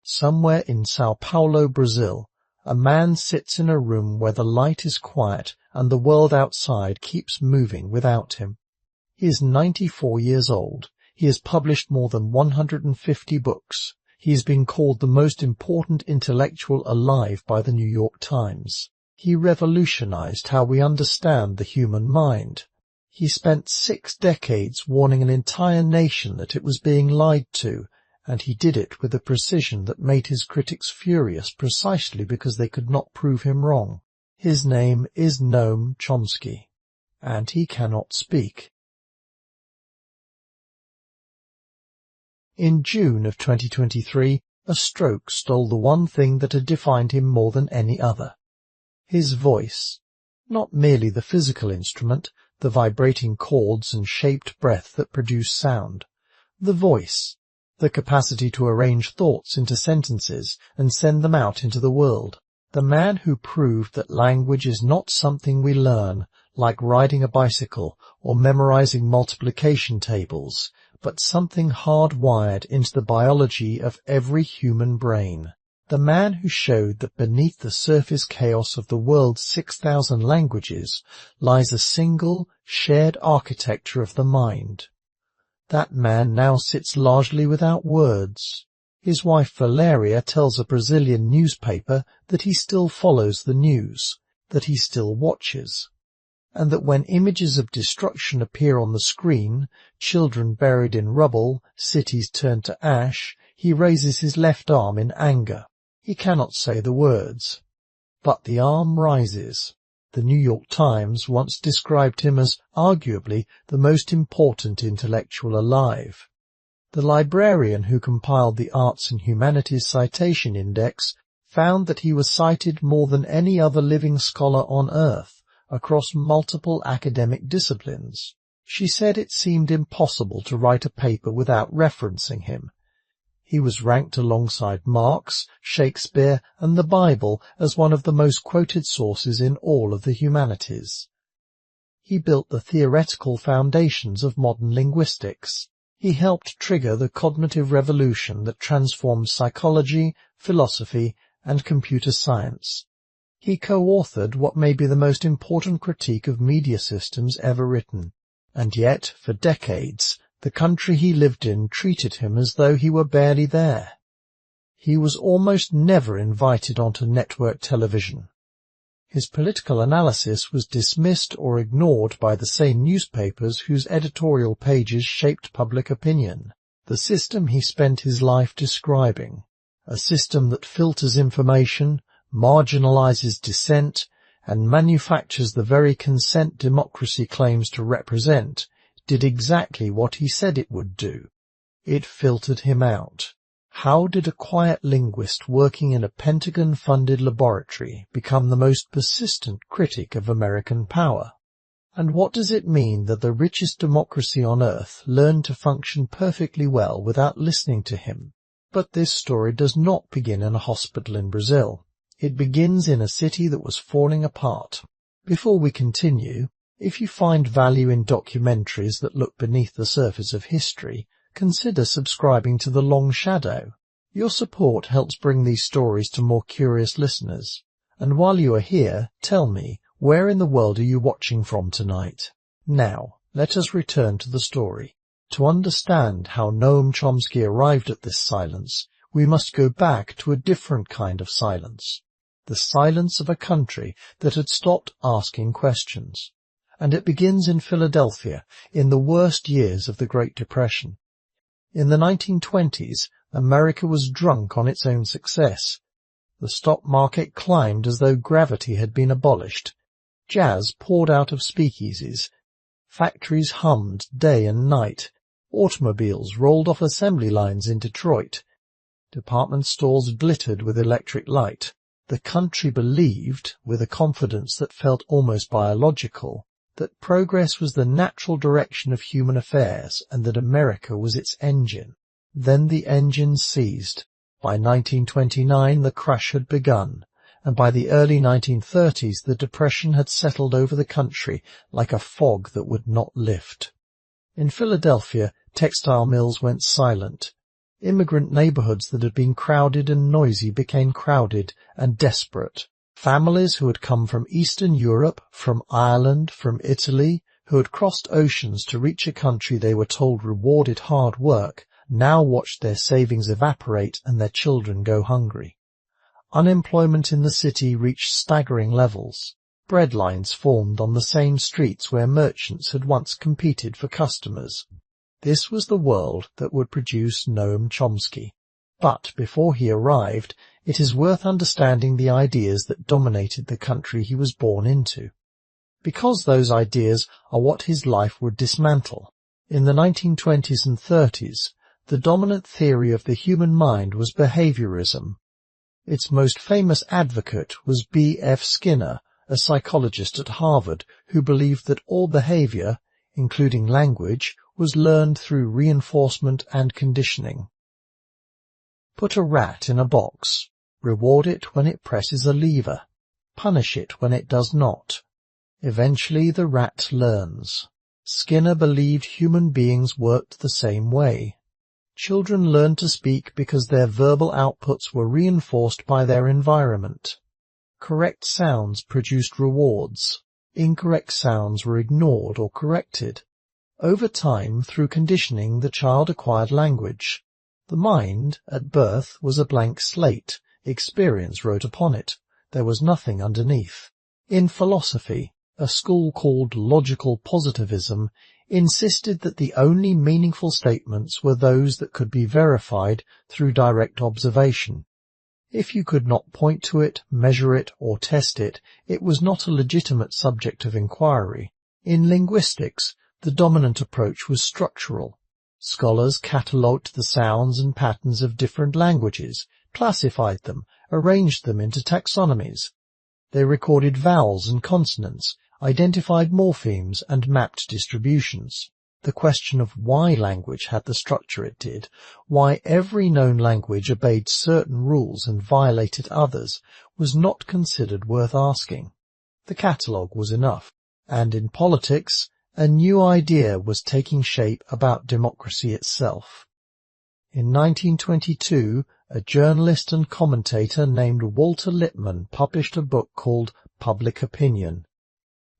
Somewhere in Sao Paulo, Brazil, a man sits in a room where the light is quiet and the world outside keeps moving without him. He is 94 years old. He has published more than 150 books. He has been called the most important intellectual alive by the New York Times. He revolutionized how we understand the human mind. He spent 6 decades warning an entire nation that it was being lied to, and he did it with a precision that made his critics furious precisely because they could not prove him wrong. His name is Noam Chomsky, and he cannot speak. In June of 2023, a stroke stole the one thing that had defined him more than any other. His voice. Not merely the physical instrument, the vibrating chords and shaped breath that produce sound. The voice. The capacity to arrange thoughts into sentences and send them out into the world. The man who proved that language is not something we learn, like riding a bicycle or memorizing multiplication tables, but something hardwired into the biology of every human brain. The man who showed that beneath the surface chaos of the world's 6,000 languages lies a single, shared architecture of the mind. That man now sits largely without words. His wife Valeria tells a Brazilian newspaper that he still follows the news, that he still watches, and that when images of destruction appear on the screen, children buried in rubble, cities turned to ash, he raises his left arm in anger. He cannot say the words, but the arm rises. The New York Times once described him as arguably the most important intellectual alive. The librarian who compiled the Arts and Humanities Citation Index found that he was cited more than any other living scholar on earth across multiple academic disciplines. She said it seemed impossible to write a paper without referencing him. He was ranked alongside Marx, Shakespeare, and the Bible as one of the most quoted sources in all of the humanities. He built the theoretical foundations of modern linguistics. He helped trigger the cognitive revolution that transformed psychology, philosophy, and computer science. He co-authored what may be the most important critique of media systems ever written, and yet, for decades, the country he lived in treated him as though he were barely there. He was almost never invited onto network television. His political analysis was dismissed or ignored by the same newspapers whose editorial pages shaped public opinion. The system he spent his life describing, a system that filters information, marginalizes dissent, and manufactures the very consent democracy claims to represent, did exactly what he said it would do. It filtered him out. How did a quiet linguist working in a Pentagon-funded laboratory become the most persistent critic of American power? And what does it mean that the richest democracy on earth learned to function perfectly well without listening to him? But this story does not begin in a hospital in Brazil. It begins in a city that was falling apart. Before we continue, if you find value in documentaries that look beneath the surface of history, consider subscribing to The Long Shadow. Your support helps bring these stories to more curious listeners. And while you are here, tell me, where in the world are you watching from tonight? Now, let us return to the story. To understand how Noam Chomsky arrived at this silence, we must go back to a different kind of silence. The silence of a country that had stopped asking questions. And it begins in Philadelphia, in the worst years of the Great Depression. In the 1920s, America was drunk on its own success. The stock market climbed as though gravity had been abolished. Jazz poured out of speakeasies. Factories hummed day and night. Automobiles rolled off assembly lines in Detroit. Department stores glittered with electric light. The country believed, with a confidence that felt almost biological, that progress was the natural direction of human affairs and that America was its engine. Then the engine seized. By 1929 the crash had begun, and by the early 1930s the depression had settled over the country like a fog that would not lift. In Philadelphia, textile mills went silent. Immigrant neighborhoods that had been crowded and noisy became crowded and desperate. Families who had come from Eastern Europe, from Ireland, from Italy, who had crossed oceans to reach a country they were told rewarded hard work, now watched their savings evaporate and their children go hungry. Unemployment in the city reached staggering levels. Bread lines formed on the same streets where merchants had once competed for customers. This was the world that would produce Noam Chomsky. But before he arrived, it is worth understanding the ideas that dominated the country he was born into, because those ideas are what his life would dismantle. In the 1920s and 30s, the dominant theory of the human mind was behaviorism. Its most famous advocate was B.F. Skinner, a psychologist at Harvard who believed that all behavior, including language, was learned through reinforcement and conditioning. Put a rat in a box. Reward it when it presses a lever. Punish it when it does not. Eventually the rat learns. Skinner believed human beings worked the same way. Children learned to speak because their verbal outputs were reinforced by their environment. Correct sounds produced rewards. Incorrect sounds were ignored or corrected. Over time, through conditioning, the child acquired language. The mind, at birth, was a blank slate. Experience wrote upon it. There was nothing underneath. In philosophy, a school called logical positivism insisted that the only meaningful statements were those that could be verified through direct observation. If you could not point to it, measure it, or test it, it was not a legitimate subject of inquiry. In linguistics, the dominant approach was structural. Scholars catalogued the sounds and patterns of different languages, classified them, arranged them into taxonomies. They recorded vowels and consonants, identified morphemes, and mapped distributions. The question of why language had the structure it did, why every known language obeyed certain rules and violated others, was not considered worth asking. The catalogue was enough. And in politics, a new idea was taking shape about democracy itself. In 1922, a journalist and commentator named Walter Lippmann published a book called Public Opinion.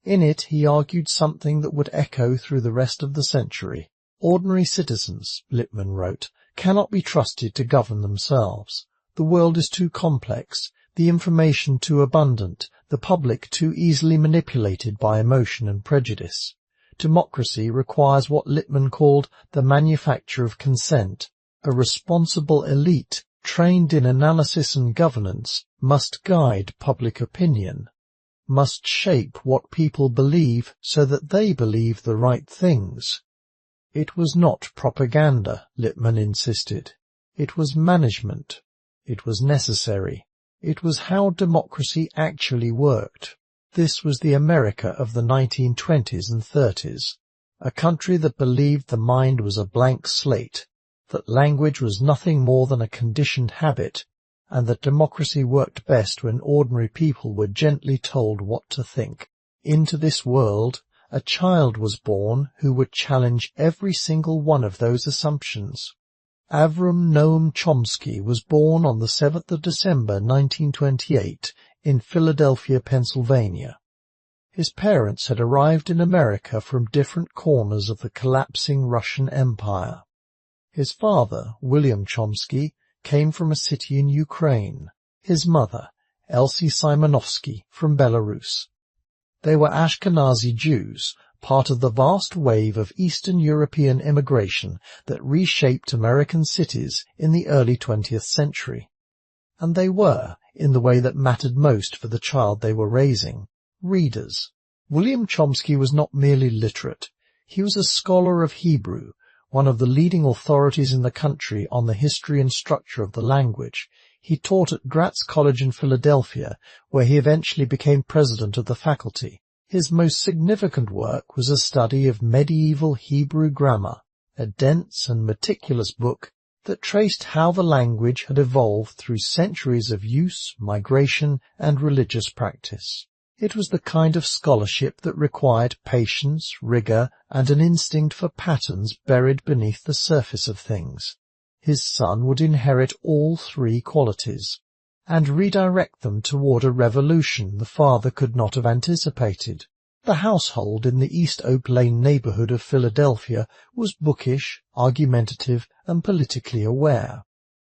In it he argued something that would echo through the rest of the century. Ordinary citizens, Lippmann wrote, cannot be trusted to govern themselves. The world is too complex, the information too abundant, the public too easily manipulated by emotion and prejudice. Democracy requires what Lippmann called the manufacture of consent. A responsible elite, trained in analysis and governance, must guide public opinion, must shape what people believe so that they believe the right things. It was not propaganda, Lippmann insisted. It was management. It was necessary. It was how democracy actually worked. This was the America of the 1920s and 30s, a country that believed the mind was a blank slate, that language was nothing more than a conditioned habit, and that democracy worked best when ordinary people were gently told what to think. Into this world, a child was born who would challenge every single one of those assumptions. Avram Noam Chomsky was born on the 7th of December 1928 in Philadelphia, Pennsylvania. His parents had arrived in America from different corners of the collapsing Russian Empire. His father, William Chomsky, came from a city in Ukraine. His mother, Elsie Simonovsky, from Belarus. They were Ashkenazi Jews, part of the vast wave of Eastern European immigration that reshaped American cities in the early 20th century. And they were, in the way that mattered most for the child they were raising, readers. William Chomsky was not merely literate. He was a scholar of Hebrew, one of the leading authorities in the country on the history and structure of the language. He taught at Gratz College in Philadelphia, where he eventually became president of the faculty. His most significant work was a study of medieval Hebrew grammar, a dense and meticulous book that traced how the language had evolved through centuries of use, migration, and religious practice. It was the kind of scholarship that required patience, rigor, and an instinct for patterns buried beneath the surface of things. his son would inherit all three qualities, and redirect them toward a revolution the father could not have anticipated. The household in the East Oak Lane neighborhood of Philadelphia was bookish, argumentative, and politically aware.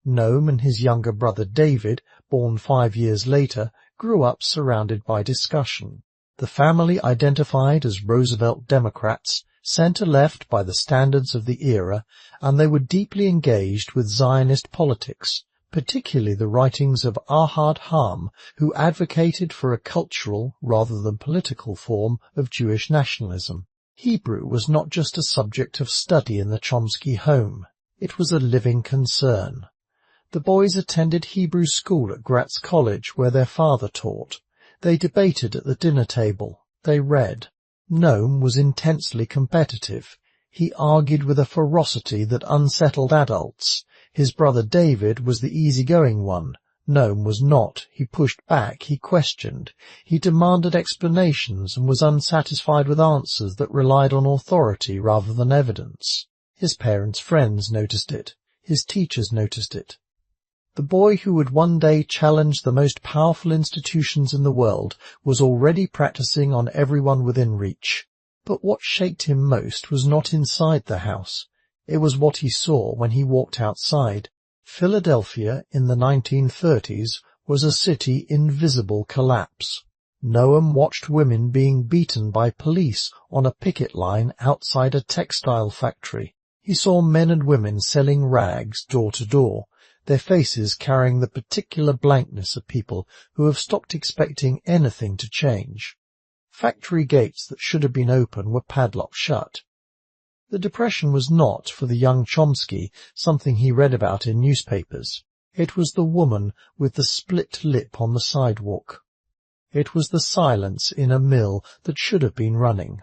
Noam and his younger brother David, born 5 years later, grew up surrounded by discussion. The family identified as Roosevelt Democrats, center-left by the standards of the era, and they were deeply engaged with Zionist politics, particularly the writings of Ahad Ha'am, who advocated for a cultural rather than political form of Jewish nationalism. Hebrew was not just a subject of study in the Chomsky home. It was a living concern. The boys attended Hebrew school at Gratz College, where their father taught. They debated at the dinner table. They read. Noam was intensely competitive. He argued with a ferocity that unsettled adults. His brother David was the easygoing one. Noam was not. He pushed back. He questioned. He demanded explanations and was unsatisfied with answers that relied on authority rather than evidence. His parents' friends noticed it. His teachers noticed it. The boy who would one day challenge the most powerful institutions in the world was already practicing on everyone within reach. But what shaked him most was not inside the house. It was what he saw when he walked outside. Philadelphia in the 1930s was a city in visible collapse. Noam watched women being beaten by police on a picket line outside a textile factory. He saw men and women selling rags door to door, their faces carrying the particular blankness of people who have stopped expecting anything to change. Factory gates that should have been open were padlocked shut. The depression was not, for the young Chomsky, something he read about in newspapers. It was the woman with the split lip on the sidewalk. It was the silence in a mill that should have been running.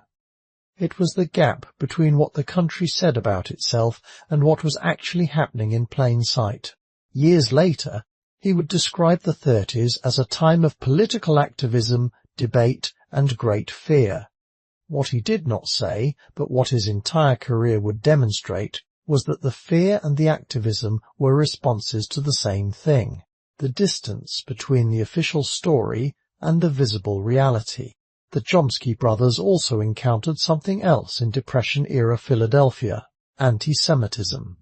It was the gap between what the country said about itself and what was actually happening in plain sight. Years later, he would describe the 30s as a time of political activism, debate, and great fear. What he did not say, but what his entire career would demonstrate, was that the fear and the activism were responses to the same thing, the distance between the official story and the visible reality. The Chomsky brothers also encountered something else in Depression-era Philadelphia, anti-Semitism.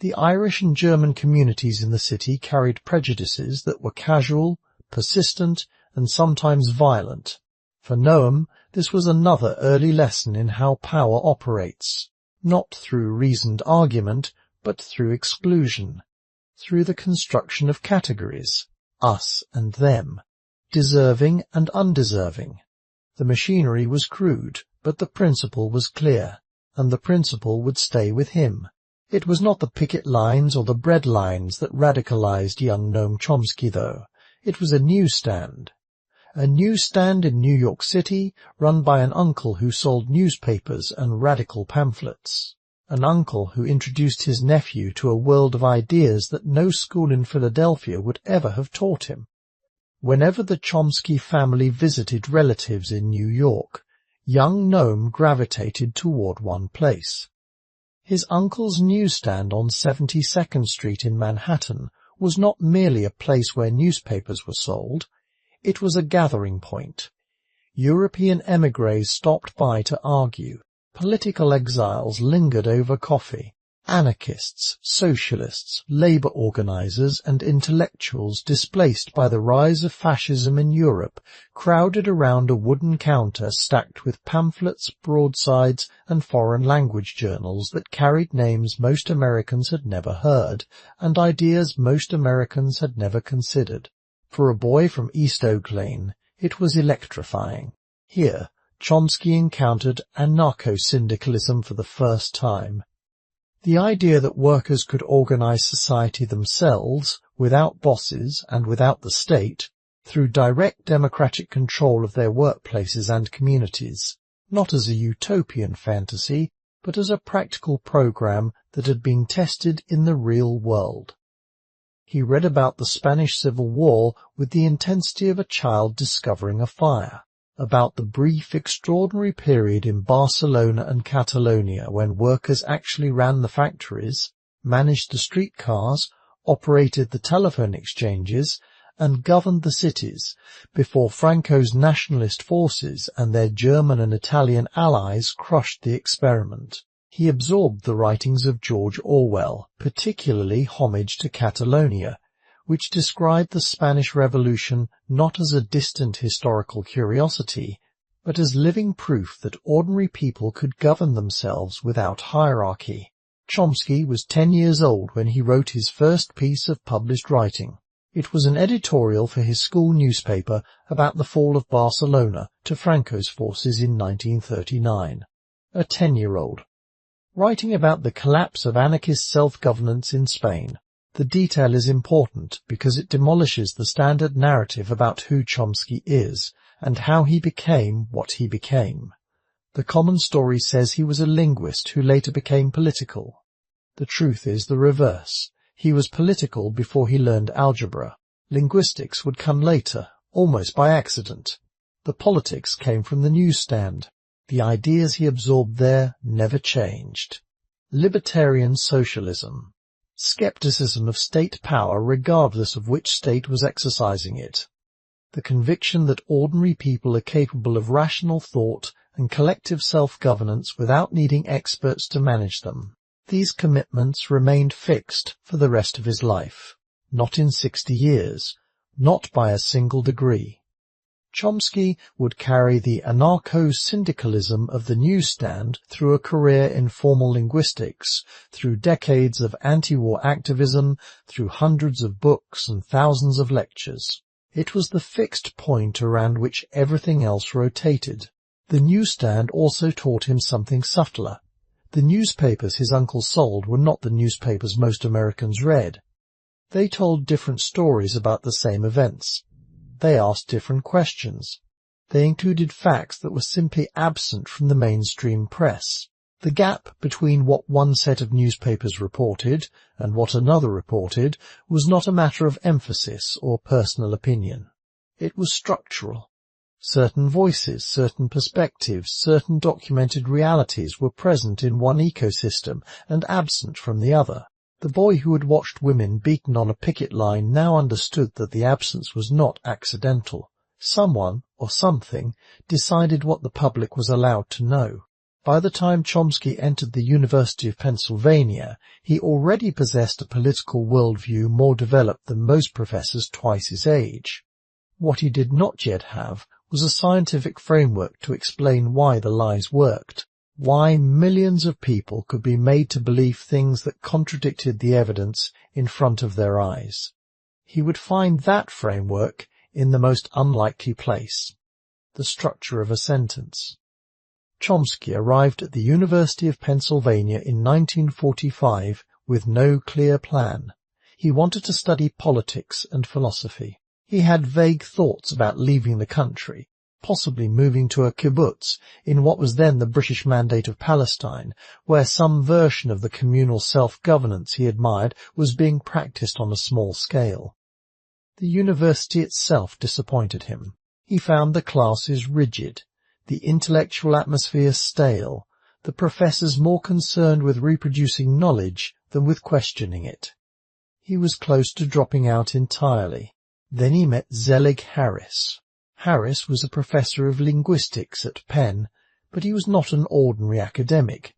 The Irish and German communities in the city carried prejudices that were casual, persistent, and sometimes violent. For Noam, this was another early lesson in how power operates, not through reasoned argument, but through exclusion, through the construction of categories, us and them, deserving and undeserving. The machinery was crude, but the principle was clear, and the principle would stay with him. It was not the picket lines or the bread lines that radicalized young Noam Chomsky, though. It was a newsstand. A newsstand in New York City, run by an uncle who sold newspapers and radical pamphlets. An uncle who introduced his nephew to a world of ideas that no school in Philadelphia would ever have taught him. Whenever the Chomsky family visited relatives in New York, young Noam gravitated toward one place. His uncle's newsstand on 72nd Street in Manhattan was not merely a place where newspapers were sold. It was a gathering point. European émigrés stopped by to argue. Political exiles lingered over coffee. Anarchists, socialists, labor organizers, and intellectuals displaced by the rise of fascism in Europe crowded around a wooden counter stacked with pamphlets, broadsides, and foreign language journals that carried names most Americans had never heard and ideas most Americans had never considered. For a boy from East Oak Lane, it was electrifying. Here, Chomsky encountered anarcho-syndicalism for the first time. The idea that workers could organize society themselves, without bosses and without the state, through direct democratic control of their workplaces and communities, not as a utopian fantasy, but as a practical program that had been tested in the real world. He read about the Spanish Civil War with the intensity of a child discovering a fire, about the brief, extraordinary period in Barcelona and Catalonia when workers actually ran the factories, managed the streetcars, operated the telephone exchanges, and governed the cities before Franco's nationalist forces and their German and Italian allies crushed the experiment. He absorbed the writings of George Orwell, particularly Homage to Catalonia, which described the Spanish Revolution not as a distant historical curiosity, but as living proof that ordinary people could govern themselves without hierarchy. Chomsky was 10 years old when he wrote his first piece of published writing. It was an editorial for his school newspaper about the fall of Barcelona to Franco's forces in 1939. A 10-year-old. Writing about the collapse of anarchist self-governance in Spain. The detail is important because it demolishes the standard narrative about who Chomsky is and how he became what he became. The common story says he was a linguist who later became political. The truth is the reverse. He was political before he learned algebra. Linguistics would come later, almost by accident. The politics came from the newsstand. The ideas he absorbed there never changed. Libertarian socialism. Skepticism of state power regardless of which state was exercising it. The conviction that ordinary people are capable of rational thought and collective self-governance without needing experts to manage them. These commitments remained fixed for the rest of his life. Not in 60 years. Not by a single degree. Chomsky would carry the anarcho-syndicalism of the newsstand through a career in formal linguistics, through decades of anti-war activism, through hundreds of books and thousands of lectures. It was the fixed point around which everything else rotated. The newsstand also taught him something subtler. The newspapers his uncle sold were not the newspapers most Americans read. They told different stories about the same events. They asked different questions. They included facts that were simply absent from the mainstream press. The gap between what one set of newspapers reported and what another reported was not a matter of emphasis or personal opinion. It was structural. Certain voices, certain perspectives, certain documented realities were present in one ecosystem and absent from the other. The boy who had watched women beaten on a picket line now understood that the absence was not accidental. Someone, or something, decided what the public was allowed to know. By the time Chomsky entered the University of Pennsylvania, he already possessed a political worldview more developed than most professors twice his age. What he did not yet have was a scientific framework to explain why the lies worked. Why millions of people could be made to believe things that contradicted the evidence in front of their eyes. He would find that framework in the most unlikely place, the structure of a sentence. Chomsky arrived at the University of Pennsylvania in 1945 with no clear plan. He wanted to study politics and philosophy. He had vague thoughts about leaving the country, possibly moving to a kibbutz in what was then the British Mandate of Palestine, where some version of the communal self-governance he admired was being practiced on a small scale. The university itself disappointed him. He found the classes rigid, the intellectual atmosphere stale, the professors more concerned with reproducing knowledge than with questioning it. He was close to dropping out entirely. Then he met Zelig Harris. Harris was a professor of linguistics at Penn, but he was not an ordinary academic.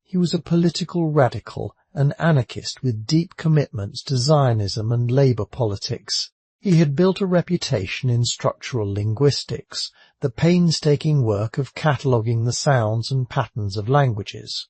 He was a political radical, an anarchist with deep commitments to Zionism and labor politics. He had built a reputation in structural linguistics, the painstaking work of cataloguing the sounds and patterns of languages.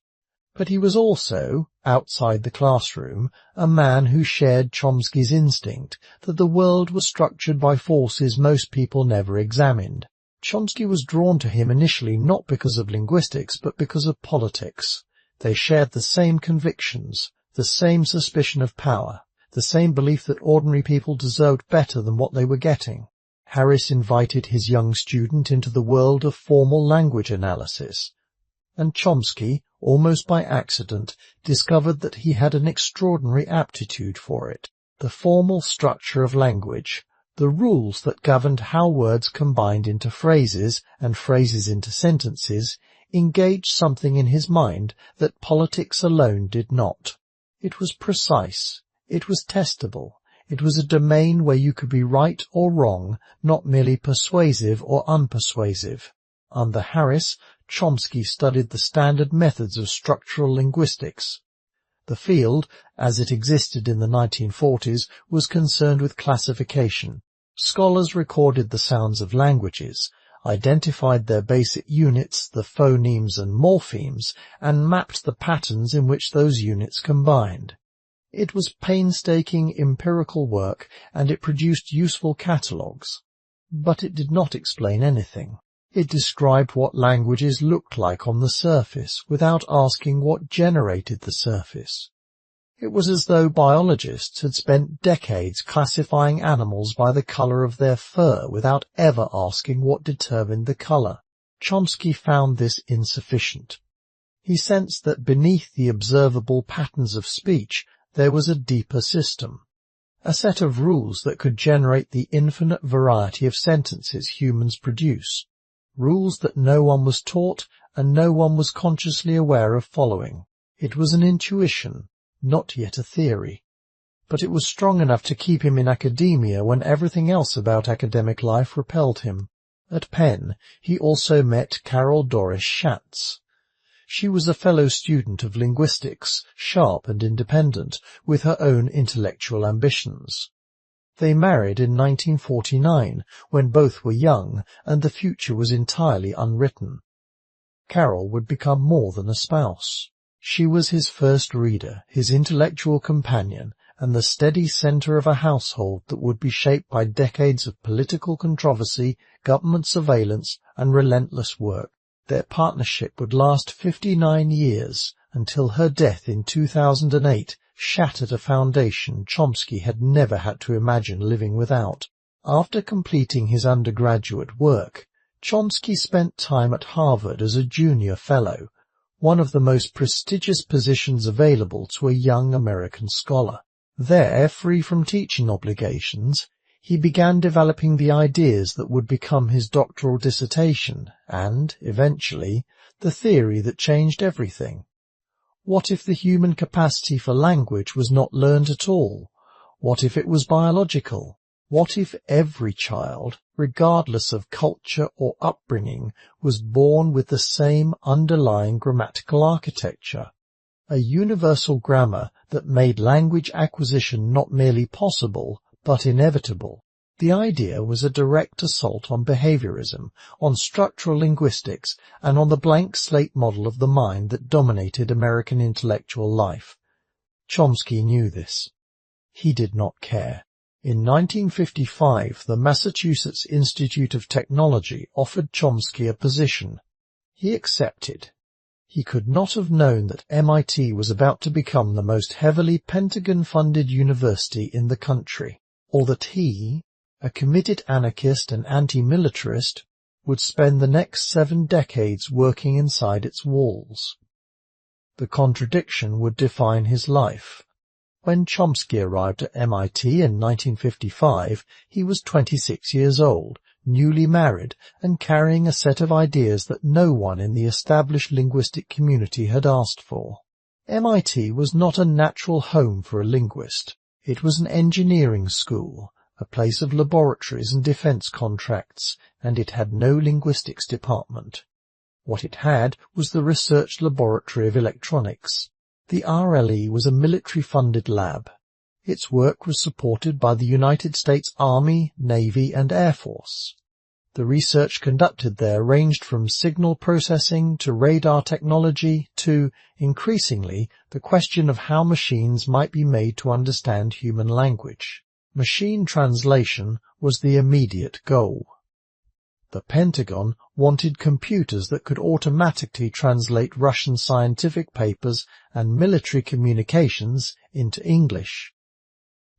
But he was also, outside the classroom, a man who shared Chomsky's instinct that the world was structured by forces most people never examined. Chomsky was drawn to him initially not because of linguistics, but because of politics. They shared the same convictions, the same suspicion of power, the same belief that ordinary people deserved better than what they were getting. Harris invited his young student into the world of formal language analysis, and Chomsky, almost by accident, discovered that he had an extraordinary aptitude for it. The formal structure of language, the rules that governed how words combined into phrases and phrases into sentences, engaged something in his mind that politics alone did not. It was precise. It was testable. It was a domain where you could be right or wrong, not merely persuasive or unpersuasive. Under Harris, Chomsky studied the standard methods of structural linguistics. The field, as it existed in the 1940s, was concerned with classification. Scholars recorded the sounds of languages, identified their basic units, the phonemes and morphemes, and mapped the patterns in which those units combined. It was painstaking empirical work, and it produced useful catalogues. But it did not explain anything. It described what languages looked like on the surface, without asking what generated the surface. It was as though biologists had spent decades classifying animals by the color of their fur without ever asking what determined the color. Chomsky found this insufficient. He sensed that beneath the observable patterns of speech there was a deeper system, a set of rules that could generate the infinite variety of sentences humans produce, rules that no one was taught and no one was consciously aware of following. It was an intuition, not yet a theory, but it was strong enough to keep him in academia when everything else about academic life repelled him. At Penn, he also met Carol Doris Schatz. She was a fellow student of linguistics, sharp and independent, with her own intellectual ambitions. They married in 1949, when both were young and the future was entirely unwritten. Carol would become more than a spouse. She was his first reader, his intellectual companion, and the steady center of a household that would be shaped by decades of political controversy, government surveillance, and relentless work. Their partnership would last 59 years, until her death in 2008 shattered a foundation Chomsky had never had to imagine living without. After completing his undergraduate work, Chomsky spent time at Harvard as a junior fellow, one of the most prestigious positions available to a young American scholar. There, free from teaching obligations, he began developing the ideas that would become his doctoral dissertation and, eventually, the theory that changed everything. What if the human capacity for language was not learned at all? What if it was biological? What if every child, regardless of culture or upbringing, was born with the same underlying grammatical architecture? A universal grammar that made language acquisition not merely possible, but inevitable. The idea was a direct assault on behaviorism, on structural linguistics, and on the blank slate model of the mind that dominated American intellectual life. Chomsky knew this. He did not care. In 1955, the Massachusetts Institute of Technology offered Chomsky a position. He accepted. He could not have known that MIT was about to become the most heavily Pentagon-funded university in the country, or that he, a committed anarchist and anti-militarist, would spend the next 7 decades working inside its walls. The contradiction would define his life. When Chomsky arrived at MIT in 1955, he was 26 years old, newly married, and carrying a set of ideas that no one in the established linguistic community had asked for. MIT was not a natural home for a linguist. It was an engineering school, a place of laboratories and defense contracts, and it had no linguistics department. What it had was the Research Laboratory of Electronics. The RLE was a military-funded lab. Its work was supported by the United States Army, Navy, and Air Force. The research conducted there ranged from signal processing to radar technology to, increasingly, the question of how machines might be made to understand human language. Machine translation was the immediate goal. The Pentagon wanted computers that could automatically translate Russian scientific papers and military communications into English.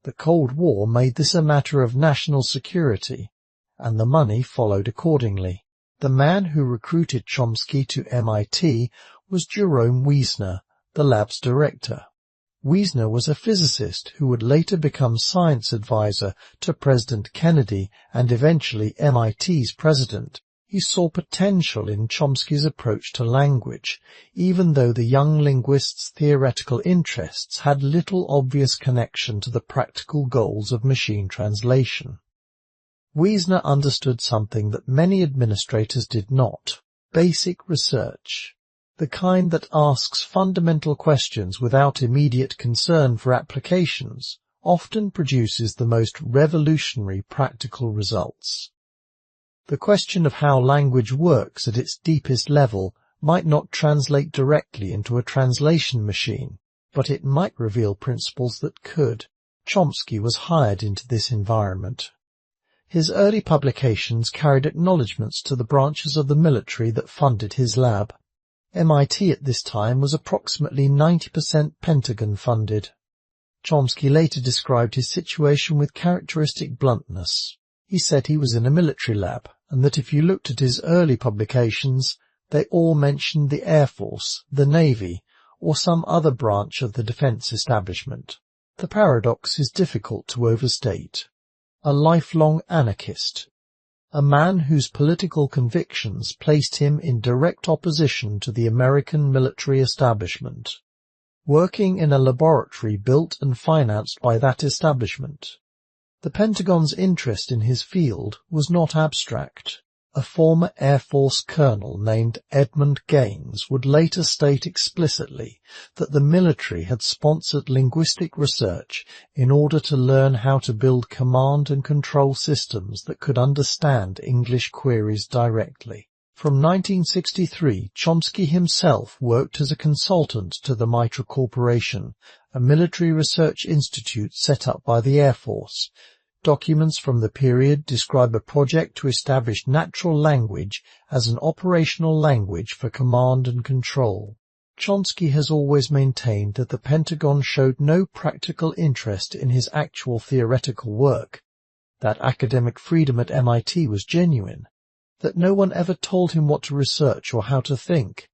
The Cold War made this a matter of national security, and the money followed accordingly. The man who recruited Chomsky to MIT was Jerome Wiesner, the lab's director. Wiesner was a physicist who would later become science advisor to President Kennedy and eventually MIT's president. He saw potential in Chomsky's approach to language, even though the young linguist's theoretical interests had little obvious connection to the practical goals of machine translation. Wiesner understood something that many administrators did not: basic research. The kind that asks fundamental questions without immediate concern for applications often produces the most revolutionary practical results. The question of how language works at its deepest level might not translate directly into a translation machine, but it might reveal principles that could. Chomsky was hired into this environment. His early publications carried acknowledgments to the branches of the military that funded his lab. MIT at this time was approximately 90% Pentagon funded. Chomsky later described his situation with characteristic bluntness. He said he was in a military lab, and that if you looked at his early publications, they all mentioned the Air Force, the Navy, or some other branch of the defense establishment. The paradox is difficult to overstate. A lifelong anarchist, a man whose political convictions placed him in direct opposition to the American military establishment, working in a laboratory built and financed by that establishment. The Pentagon's interest in his field was not abstract. A former Air Force colonel named Edmund Gaines would later state explicitly that the military had sponsored linguistic research in order to learn how to build command and control systems that could understand English queries directly. From 1963, Chomsky himself worked as a consultant to the Mitra Corporation, a military research institute set up by the Air Force. Documents from the period describe a project to establish natural language as an operational language for command and control. Chomsky has always maintained that the Pentagon showed no practical interest in his actual theoretical work, that academic freedom at MIT was genuine, that no one ever told him what to research or how to think.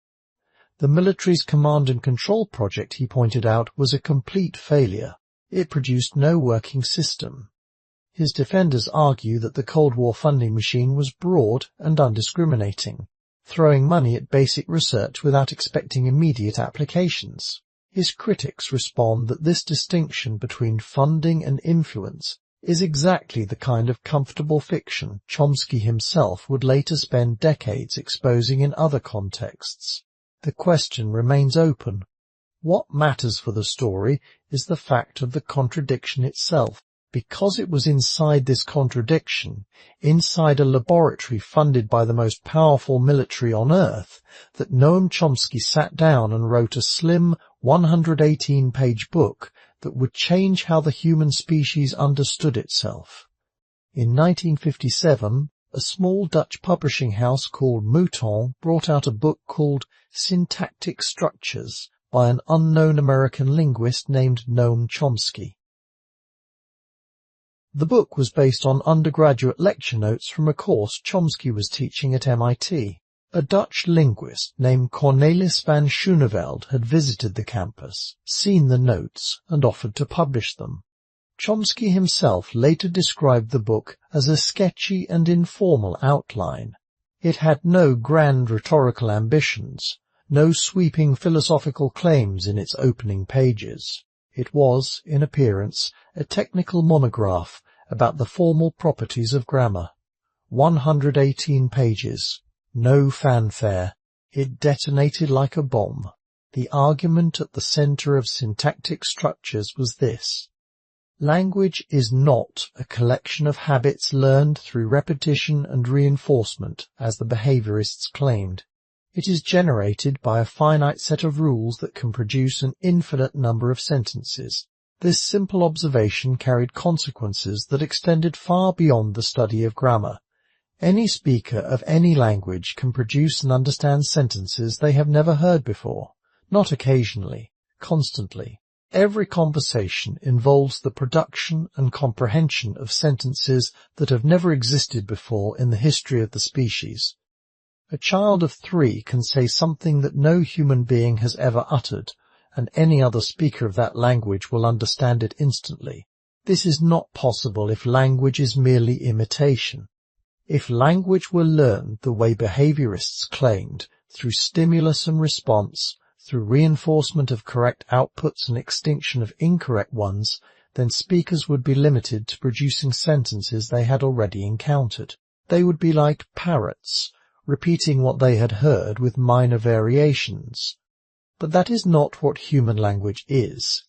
The military's command and control project, he pointed out, was a complete failure. It produced no working system. His defenders argue that the Cold War funding machine was broad and undiscriminating, throwing money at basic research without expecting immediate applications. His critics respond that this distinction between funding and influence is exactly the kind of comfortable fiction Chomsky himself would later spend decades exposing in other contexts. The question remains open. What matters for the story is the fact of the contradiction itself. Because it was inside this contradiction, inside a laboratory funded by the most powerful military on Earth, that Noam Chomsky sat down and wrote a slim 118-page book that would change how the human species understood itself. In 1957, a small Dutch publishing house called Mouton brought out a book called Syntactic Structures by an unknown American linguist named Noam Chomsky. The book was based on undergraduate lecture notes from a course Chomsky was teaching at MIT. A Dutch linguist named Cornelis van Schooneveld had visited the campus, seen the notes, and offered to publish them. Chomsky himself later described the book as a sketchy and informal outline. It had no grand rhetorical ambitions, no sweeping philosophical claims in its opening pages. It was, in appearance, a technical monograph about the formal properties of grammar. 118 pages. No fanfare. It detonated like a bomb. The argument at the center of syntactic structures was this: language is not a collection of habits learned through repetition and reinforcement, as the behaviorists claimed. It is generated by a finite set of rules that can produce an infinite number of sentences. This simple observation carried consequences that extended far beyond the study of grammar. Any speaker of any language can produce and understand sentences they have never heard before, not occasionally, constantly. Every conversation involves the production and comprehension of sentences that have never existed before in the history of the species. A child of 3 can say something that no human being has ever uttered, and any other speaker of that language will understand it instantly. This is not possible if language is merely imitation. If language were learned the way behaviorists claimed, through stimulus and response, through reinforcement of correct outputs and extinction of incorrect ones, then speakers would be limited to producing sentences they had already encountered. They would be like parrots, repeating what they had heard with minor variations. But that is not what human language is.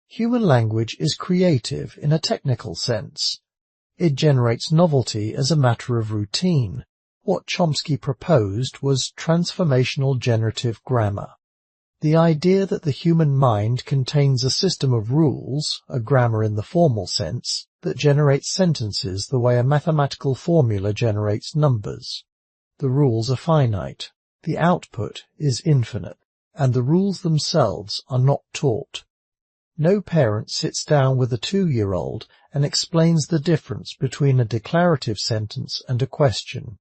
Human language is creative in a technical sense. It generates novelty as a matter of routine. What Chomsky proposed was transformational generative grammar. The idea that the human mind contains a system of rules, a grammar in the formal sense, that generates sentences the way a mathematical formula generates numbers. The rules are finite, the output is infinite, and the rules themselves are not taught. No parent sits down with a 2-year-old and explains the difference between a declarative sentence and a question.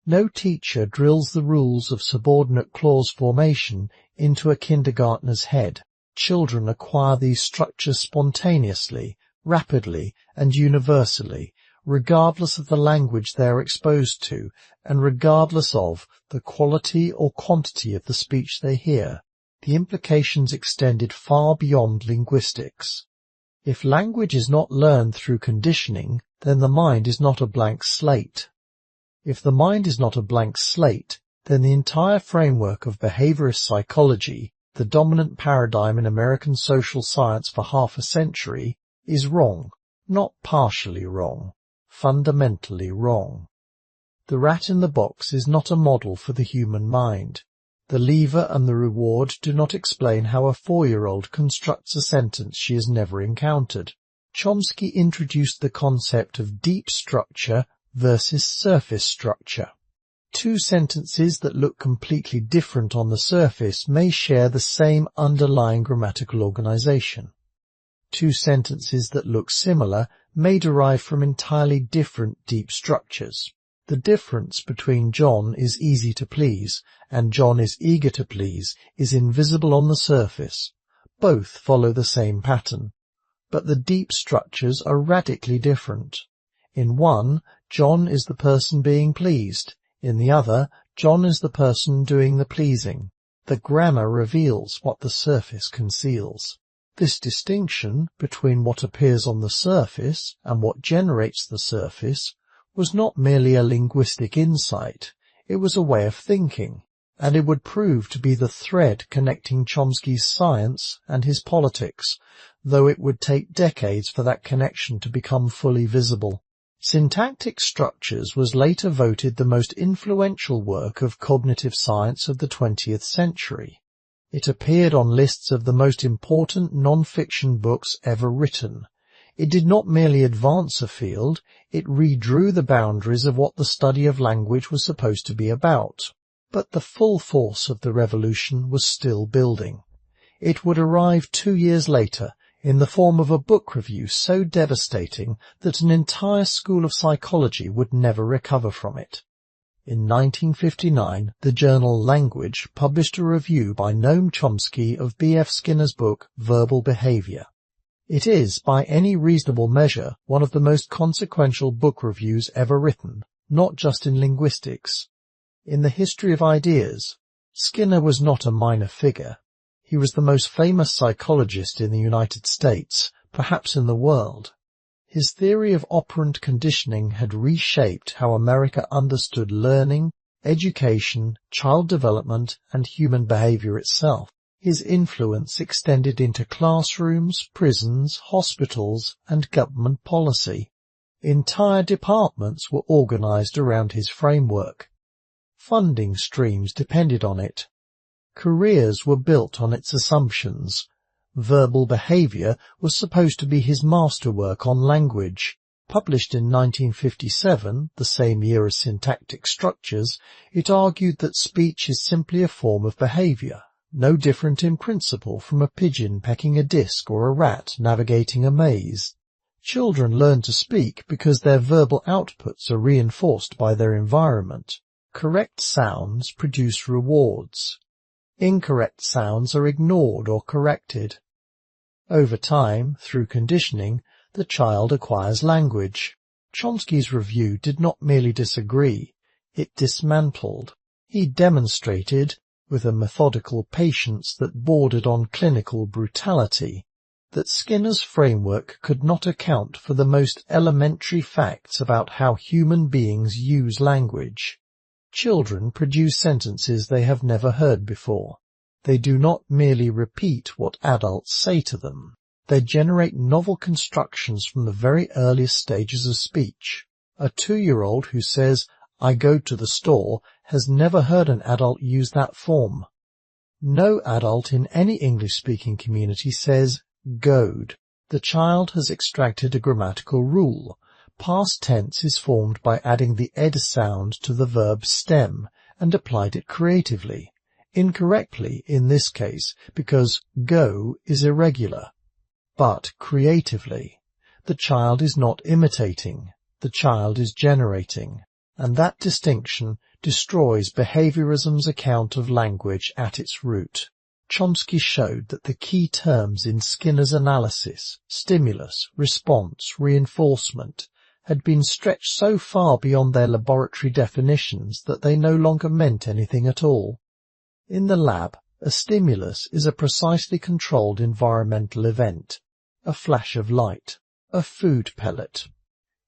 No teacher drills the rules of subordinate clause formation into a kindergartner's head. Children acquire these structures spontaneously, rapidly, and universally, regardless of the language they are exposed to, and regardless of the quality or quantity of the speech they hear. The implications extended far beyond linguistics. If language is not learned through conditioning, then the mind is not a blank slate. If the mind is not a blank slate, then the entire framework of behaviorist psychology, the dominant paradigm in American social science for half a century, is wrong, not partially wrong, fundamentally wrong. The rat in the box is not a model for the human mind. The lever and the reward do not explain how a 4-year-old constructs a sentence she has never encountered. Chomsky introduced the concept of deep structure versus surface structure. Two sentences that look completely different on the surface may share the same underlying grammatical organization. Two sentences that look similar may derive from entirely different deep structures. The difference between John is easy to please and John is eager to please is invisible on the surface. Both follow the same pattern, but the deep structures are radically different. In one, John is the person being pleased. In the other, John is the person doing the pleasing. The grammar reveals what the surface conceals. This distinction between what appears on the surface and what generates the surface was not merely a linguistic insight, it was a way of thinking, and it would prove to be the thread connecting Chomsky's science and his politics, though it would take decades for that connection to become fully visible. Syntactic structures was later voted the most influential work of cognitive science of the 20th century. It appeared on lists of the most important non-fiction books ever written. It did not merely advance a field, it redrew the boundaries of what the study of language was supposed to be about. But the full force of the revolution was still building. It would arrive 2 years later, in the form of a book review so devastating that an entire school of psychology would never recover from it. In 1959, the journal Language published a review by Noam Chomsky of B.F. Skinner's book Verbal Behavior. It is, by any reasonable measure, one of the most consequential book reviews ever written, not just in linguistics. In the history of ideas, Skinner was not a minor figure. He was the most famous psychologist in the United States, perhaps in the world. His theory of operant conditioning had reshaped how America understood learning, education, child development, and human behavior itself. His influence extended into classrooms, prisons, hospitals, and government policy. Entire departments were organized around his framework. Funding streams depended on it. Careers were built on its assumptions. Verbal Behavior was supposed to be his masterwork on language. Published in 1957, the same year as Syntactic Structures, it argued that speech is simply a form of behavior, no different in principle from a pigeon pecking a disc or a rat navigating a maze. Children learn to speak because their verbal outputs are reinforced by their environment. Correct sounds produce rewards. Incorrect sounds are ignored or corrected. Over time, through conditioning, the child acquires language. Chomsky's review did not merely disagree, it dismantled. He demonstrated, with a methodical patience that bordered on clinical brutality, that Skinner's framework could not account for the most elementary facts about how human beings use language. Children produce sentences they have never heard before. They do not merely repeat what adults say to them. They generate novel constructions from the very earliest stages of speech. A 2-year-old who says, "I go to the store," has never heard an adult use that form. No adult in any English-speaking community says, "goed." The child has extracted a grammatical rule. Past tense is formed by adding the ed sound to the verb stem and applied it creatively. Incorrectly in this case, because go is irregular. But creatively. The child is not imitating. The child is generating. And that distinction destroys behaviorism's account of language at its root. Chomsky showed that the key terms in Skinner's analysis, stimulus, response, reinforcement, had been stretched so far beyond their laboratory definitions that they no longer meant anything at all. In the lab, a stimulus is a precisely controlled environmental event, a flash of light, a food pellet.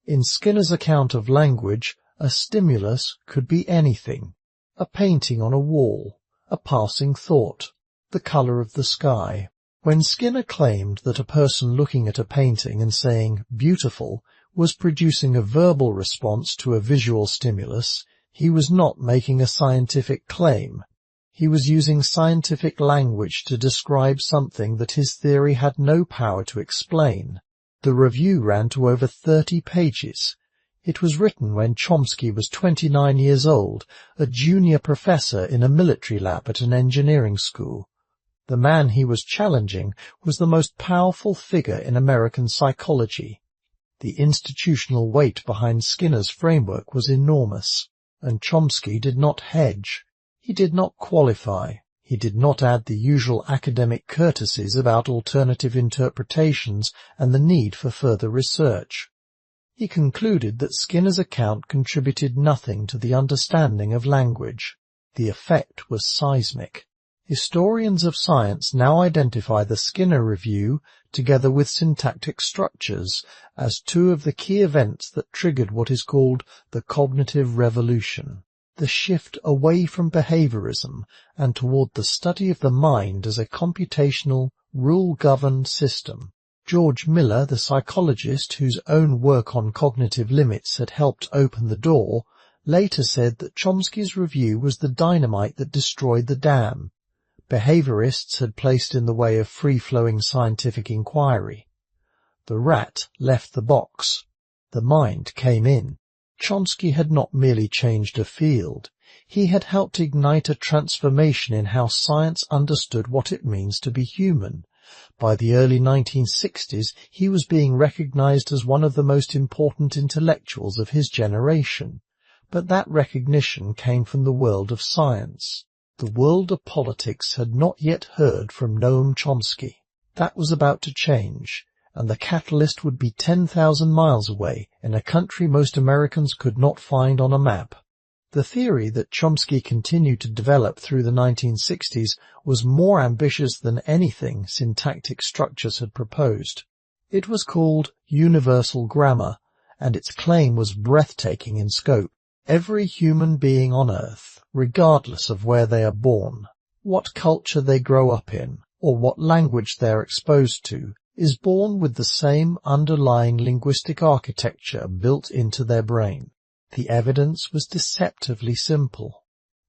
In Skinner's account of language, a stimulus could be anything: a painting on a wall, a passing thought, the color of the sky. When Skinner claimed that a person looking at a painting and saying "beautiful" was producing a verbal response to a visual stimulus, he was not making a scientific claim. He was using scientific language to describe something that his theory had no power to explain. The review ran to over 30 pages. It was written when Chomsky was 29 years old, a junior professor in a military lab at an engineering school. The man he was challenging was the most powerful figure in American psychology. The institutional weight behind Skinner's framework was enormous, and Chomsky did not hedge. He did not qualify. He did not add the usual academic courtesies about alternative interpretations and the need for further research. He concluded that Skinner's account contributed nothing to the understanding of language. The effect was seismic. Historians of science now identify the Skinner review, together with syntactic structures, as two of the key events that triggered what is called the cognitive revolution, the shift away from behaviorism and toward the study of the mind as a computational, rule-governed system. George Miller, the psychologist whose own work on cognitive limits had helped open the door, later said that Chomsky's review was the dynamite that destroyed the dam. Behaviorists had placed in the way of free-flowing scientific inquiry. The rat left the box. The mind came in. Chomsky had not merely changed a field. He had helped ignite a transformation in how science understood what it means to be human. By the early 1960s, he was being recognized as one of the most important intellectuals of his generation. But that recognition came from the world of science. The world of politics had not yet heard from Noam Chomsky. That was about to change, and the catalyst would be 10,000 miles away in a country most Americans could not find on a map. The theory that Chomsky continued to develop through the 1960s was more ambitious than anything syntactic structures had proposed. It was called universal grammar, and its claim was breathtaking in scope. Every human being on Earth, regardless of where they are born, what culture they grow up in, or what language they are exposed to, is born with the same underlying linguistic architecture built into their brain. The evidence was deceptively simple.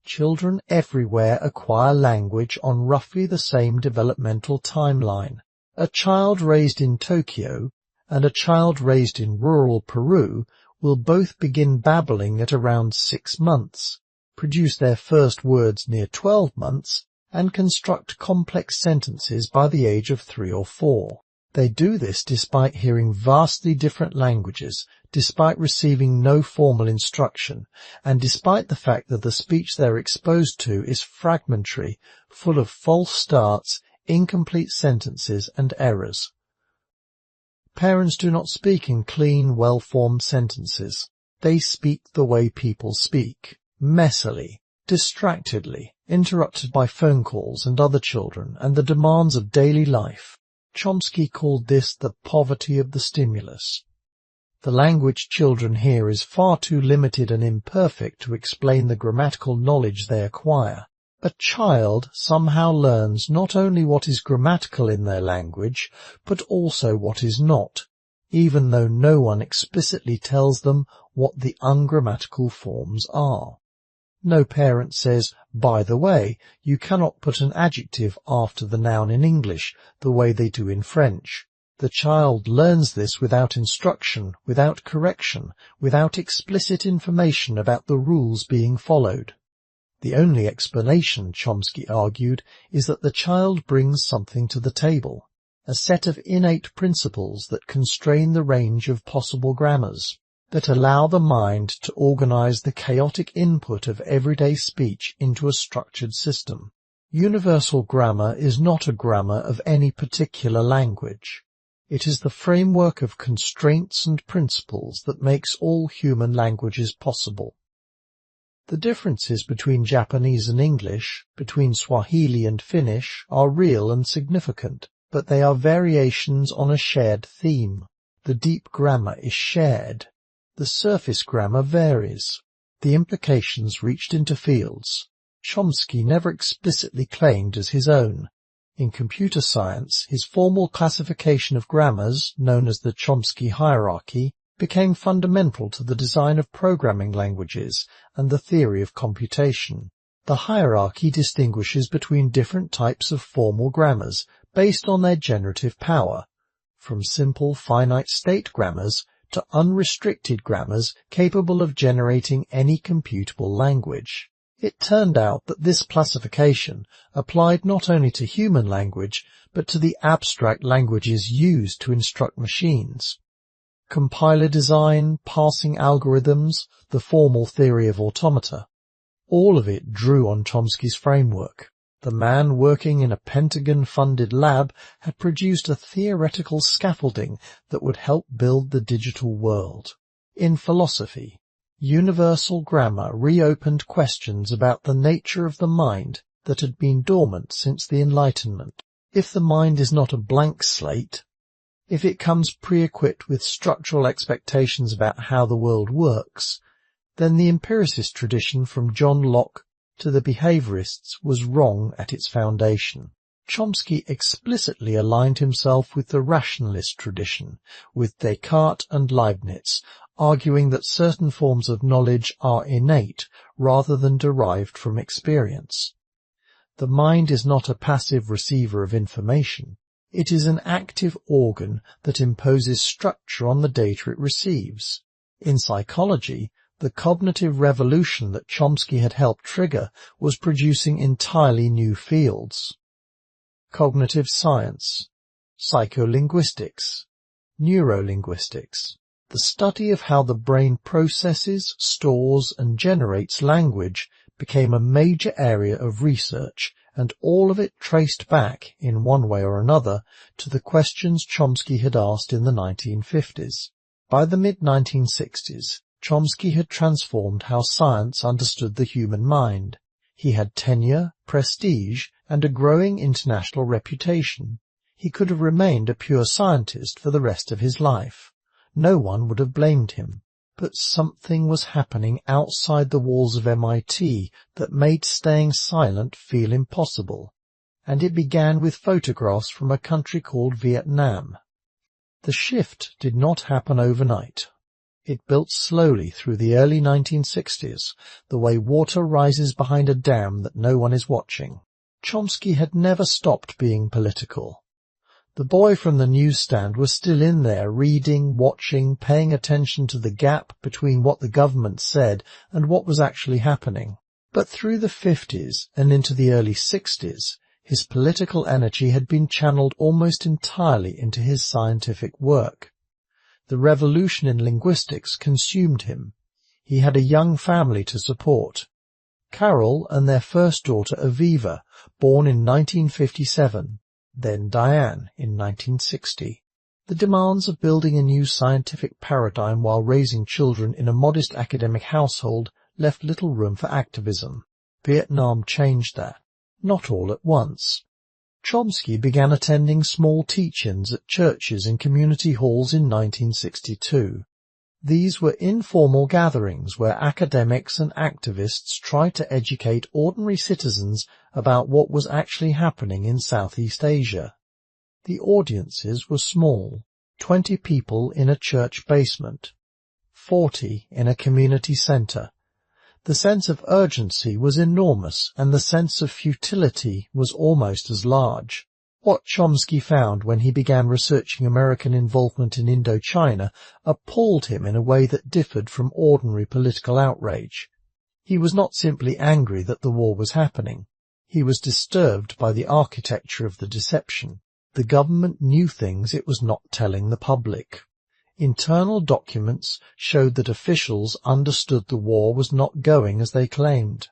Children everywhere acquire language on roughly the same developmental timeline. A child raised in Tokyo and a child raised in rural Peru will both begin babbling at around 6 months, produce their first words near 12 months, and construct complex sentences by the age of 3 or 4. They do this despite hearing vastly different languages, despite receiving no formal instruction, and despite the fact that the speech they're exposed to is fragmentary, full of false starts, incomplete sentences, and errors. Parents do not speak in clean, well-formed sentences. They speak the way people speak, messily, distractedly, interrupted by phone calls and other children and the demands of daily life. Chomsky called this the poverty of the stimulus. The language children hear is far too limited and imperfect to explain the grammatical knowledge they acquire. A child somehow learns not only what is grammatical in their language, but also what is not, even though no one explicitly tells them what the ungrammatical forms are. No parent says, by the way, you cannot put an adjective after the noun in English the way they do in French. The child learns this without instruction, without correction, without explicit information about the rules being followed. The only explanation, Chomsky argued, is that the child brings something to the table, a set of innate principles that constrain the range of possible grammars, that allow the mind to organize the chaotic input of everyday speech into a structured system. Universal grammar is not a grammar of any particular language. It is the framework of constraints and principles that makes all human languages possible. The differences between Japanese and English, between Swahili and Finnish, are real and significant, but they are variations on a shared theme. The deep grammar is shared. The surface grammar varies. The implications reached into fields Chomsky never explicitly claimed as his own. In computer science, his formal classification of grammars, known as the Chomsky hierarchy, became fundamental to the design of programming languages and the theory of computation. The hierarchy distinguishes between different types of formal grammars based on their generative power, from simple finite state grammars to unrestricted grammars capable of generating any computable language. It turned out that this classification applied not only to human language, but to the abstract languages used to instruct machines. Compiler design, parsing algorithms, the formal theory of automata. All of it drew on Chomsky's framework. The man working in a Pentagon-funded lab had produced a theoretical scaffolding that would help build the digital world. In philosophy, universal grammar reopened questions about the nature of the mind that had been dormant since the Enlightenment. If the mind is not a blank slate, if it comes pre-equipped with structural expectations about how the world works, then the empiricist tradition from John Locke to the behaviorists was wrong at its foundation. Chomsky explicitly aligned himself with the rationalist tradition, with Descartes and Leibniz, arguing that certain forms of knowledge are innate rather than derived from experience. The mind is not a passive receiver of information. It is an active organ that imposes structure on the data it receives. In psychology, the cognitive revolution that Chomsky had helped trigger was producing entirely new fields. Cognitive science, psycholinguistics, neurolinguistics, the study of how the brain processes, stores, and generates language became a major area of research, and all of it traced back, in one way or another, to the questions Chomsky had asked in the 1950s. By the mid-1960s, Chomsky had transformed how science understood the human mind. He had tenure, prestige, and a growing international reputation. He could have remained a pure scientist for the rest of his life. No one would have blamed him. But something was happening outside the walls of MIT that made staying silent feel impossible, and it began with photographs from a country called Vietnam. The shift did not happen overnight. It built slowly through the early 1960s, the way water rises behind a dam that no one is watching. Chomsky had never stopped being political. The boy from the newsstand was still in there, reading, watching, paying attention to the gap between what the government said and what was actually happening. But through the 50s and into the early 60s, his political energy had been channeled almost entirely into his scientific work. The revolution in linguistics consumed him. He had a young family to support. Carol and their first daughter Aviva, born in 1957, then Diane in 1960. The demands of building a new scientific paradigm while raising children in a modest academic household left little room for activism. Vietnam changed that. Not all at once. Chomsky began attending small teach-ins at churches and community halls in 1962. These were informal gatherings where academics and activists tried to educate ordinary citizens about what was actually happening in Southeast Asia. The audiences were small, 20 people in a church basement, 40 in a community center. The sense of urgency was enormous, and the sense of futility was almost as large. What Chomsky found when he began researching American involvement in Indochina appalled him in a way that differed from ordinary political outrage. He was not simply angry that the war was happening. He was disturbed by the architecture of the deception. The government knew things it was not telling the public. Internal documents showed that officials understood the war was not going as they claimed.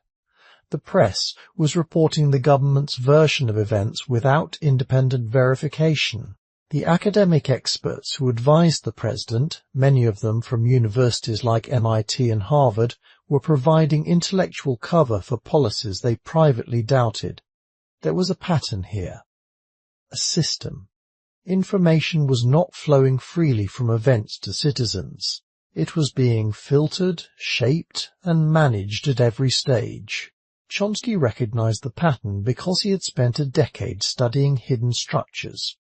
The press was reporting the government's version of events without independent verification. The academic experts who advised the president, many of them from universities like MIT and Harvard, were providing intellectual cover for policies they privately doubted. There was a pattern here. A system. Information was not flowing freely from events to citizens. It was being filtered, shaped, and managed at every stage. Chomsky recognized the pattern because he had spent a decade studying hidden structures.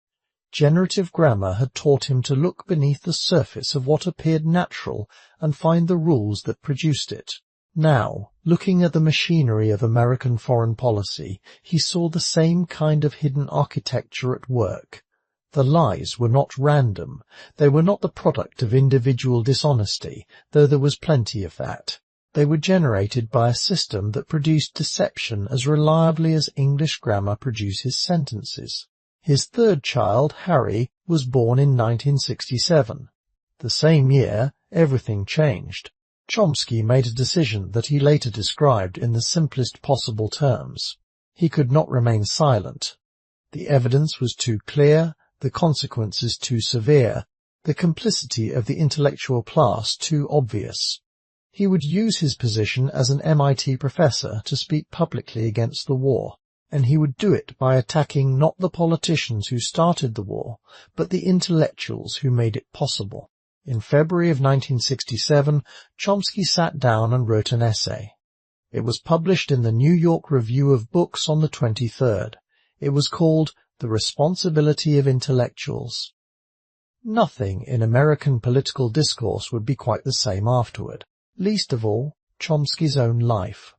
Generative grammar had taught him to look beneath the surface of what appeared natural and find the rules that produced it. Now, looking at the machinery of American foreign policy, he saw the same kind of hidden architecture at work. The lies were not random. They were not the product of individual dishonesty, though there was plenty of that. They were generated by a system that produced deception as reliably as English grammar produces sentences. His third child, Harry, was born in 1967. The same year, everything changed. Chomsky made a decision that he later described in the simplest possible terms. He could not remain silent. The evidence was too clear, the consequences too severe, the complicity of the intellectual class too obvious. He would use his position as an MIT professor to speak publicly against the war, and he would do it by attacking not the politicians who started the war, but the intellectuals who made it possible. In February of 1967, Chomsky sat down and wrote an essay. It was published in the New York Review of Books on the 23rd. It was called The Responsibility of Intellectuals. Nothing in American political discourse would be quite the same afterward, least of all Chomsky's own life.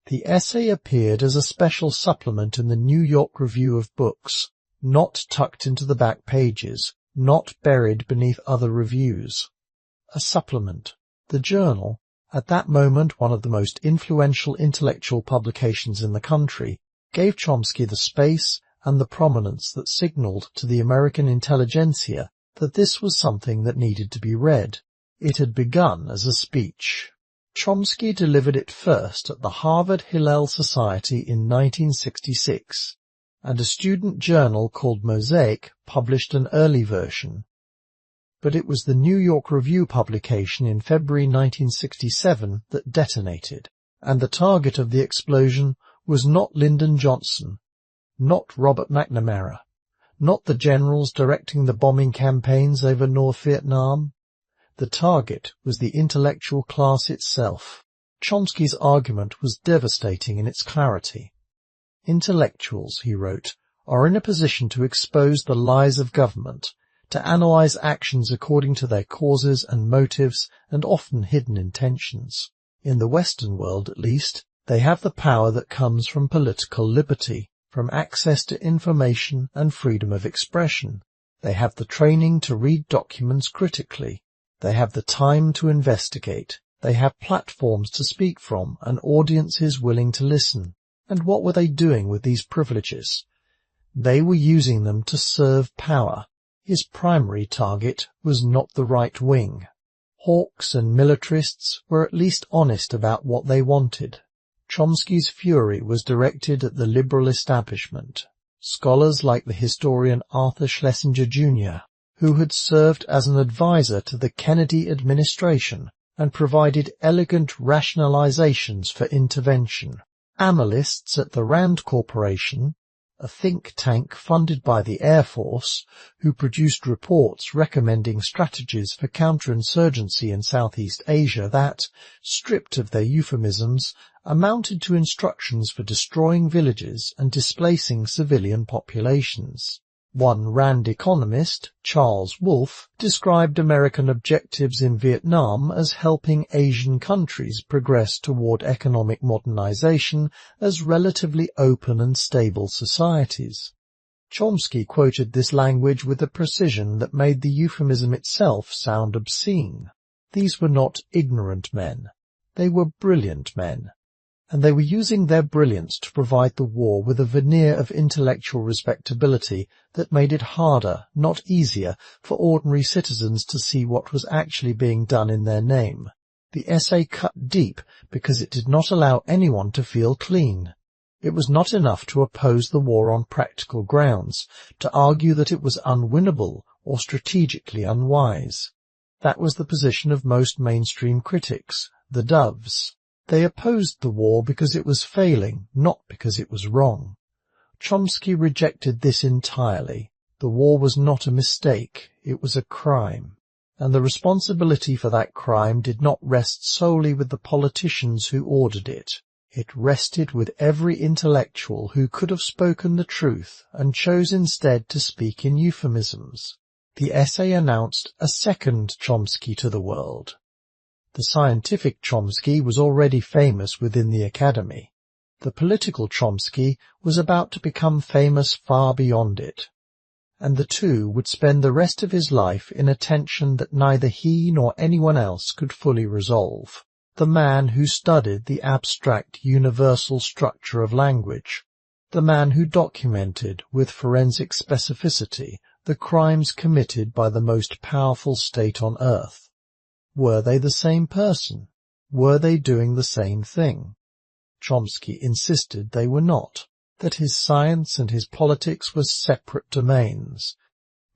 The essay appeared as a special supplement in the New York Review of Books, not tucked into the back pages, not buried beneath other reviews. A supplement. The journal, at that moment one of the most influential intellectual publications in the country, gave Chomsky the space and the prominence that signaled to the American intelligentsia that this was something that needed to be read. It had begun as a speech. Chomsky delivered it first at the Harvard Hillel Society in 1966, and a student journal called Mosaic published an early version. But it was the New York Review publication in February 1967 that detonated, and the target of the explosion was not Lyndon Johnson, not Robert McNamara, not the generals directing the bombing campaigns over North Vietnam. The target was the intellectual class itself. Chomsky's argument was devastating in its clarity. Intellectuals, he wrote, are in a position to expose the lies of government, to analyze actions according to their causes and motives and often hidden intentions. In the Western world, at least, they have the power that comes from political liberty, from access to information and freedom of expression. They have the training to read documents critically. They have the time to investigate. They have platforms to speak from and audiences willing to listen. And what were they doing with these privileges? They were using them to serve power. His primary target was not the right wing. Hawks and militarists were at least honest about what they wanted. Chomsky's fury was directed at the liberal establishment. Scholars like the historian Arthur Schlesinger Jr., who had served as an advisor to the Kennedy administration and provided elegant rationalizations for intervention. Analysts at the Rand Corporation, a think tank funded by the Air Force, who produced reports recommending strategies for counterinsurgency in Southeast Asia that, stripped of their euphemisms, amounted to instructions for destroying villages and displacing civilian populations. One Rand economist, Charles Wolfe, described American objectives in Vietnam as helping Asian countries progress toward economic modernization as relatively open and stable societies. Chomsky quoted this language with a precision that made the euphemism itself sound obscene. These were not ignorant men. They were brilliant men. And they were using their brilliance to provide the war with a veneer of intellectual respectability that made it harder, not easier, for ordinary citizens to see what was actually being done in their name. The essay cut deep because it did not allow anyone to feel clean. It was not enough to oppose the war on practical grounds, to argue that it was unwinnable or strategically unwise. That was the position of most mainstream critics, the doves. They opposed the war because it was failing, not because it was wrong. Chomsky rejected this entirely. The war was not a mistake, it was a crime. And the responsibility for that crime did not rest solely with the politicians who ordered it. It rested with every intellectual who could have spoken the truth and chose instead to speak in euphemisms. The essay announced a second Chomsky to the world. The scientific Chomsky was already famous within the academy. The political Chomsky was about to become famous far beyond it. And the two would spend the rest of his life in a tension that neither he nor anyone else could fully resolve. The man who studied the abstract universal structure of language. The man who documented, with forensic specificity, the crimes committed by the most powerful state on earth. Were they the same person? Were they doing the same thing? Chomsky insisted they were not, that his science and his politics were separate domains.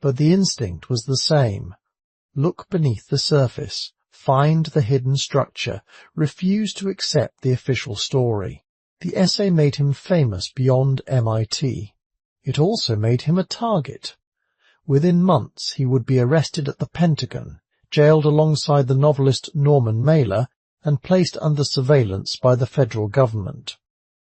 But the instinct was the same. Look beneath the surface, find the hidden structure, refuse to accept the official story. The essay made him famous beyond MIT. It also made him a target. Within months he would be arrested at the Pentagon, jailed alongside the novelist Norman Mailer, and placed under surveillance by the federal government.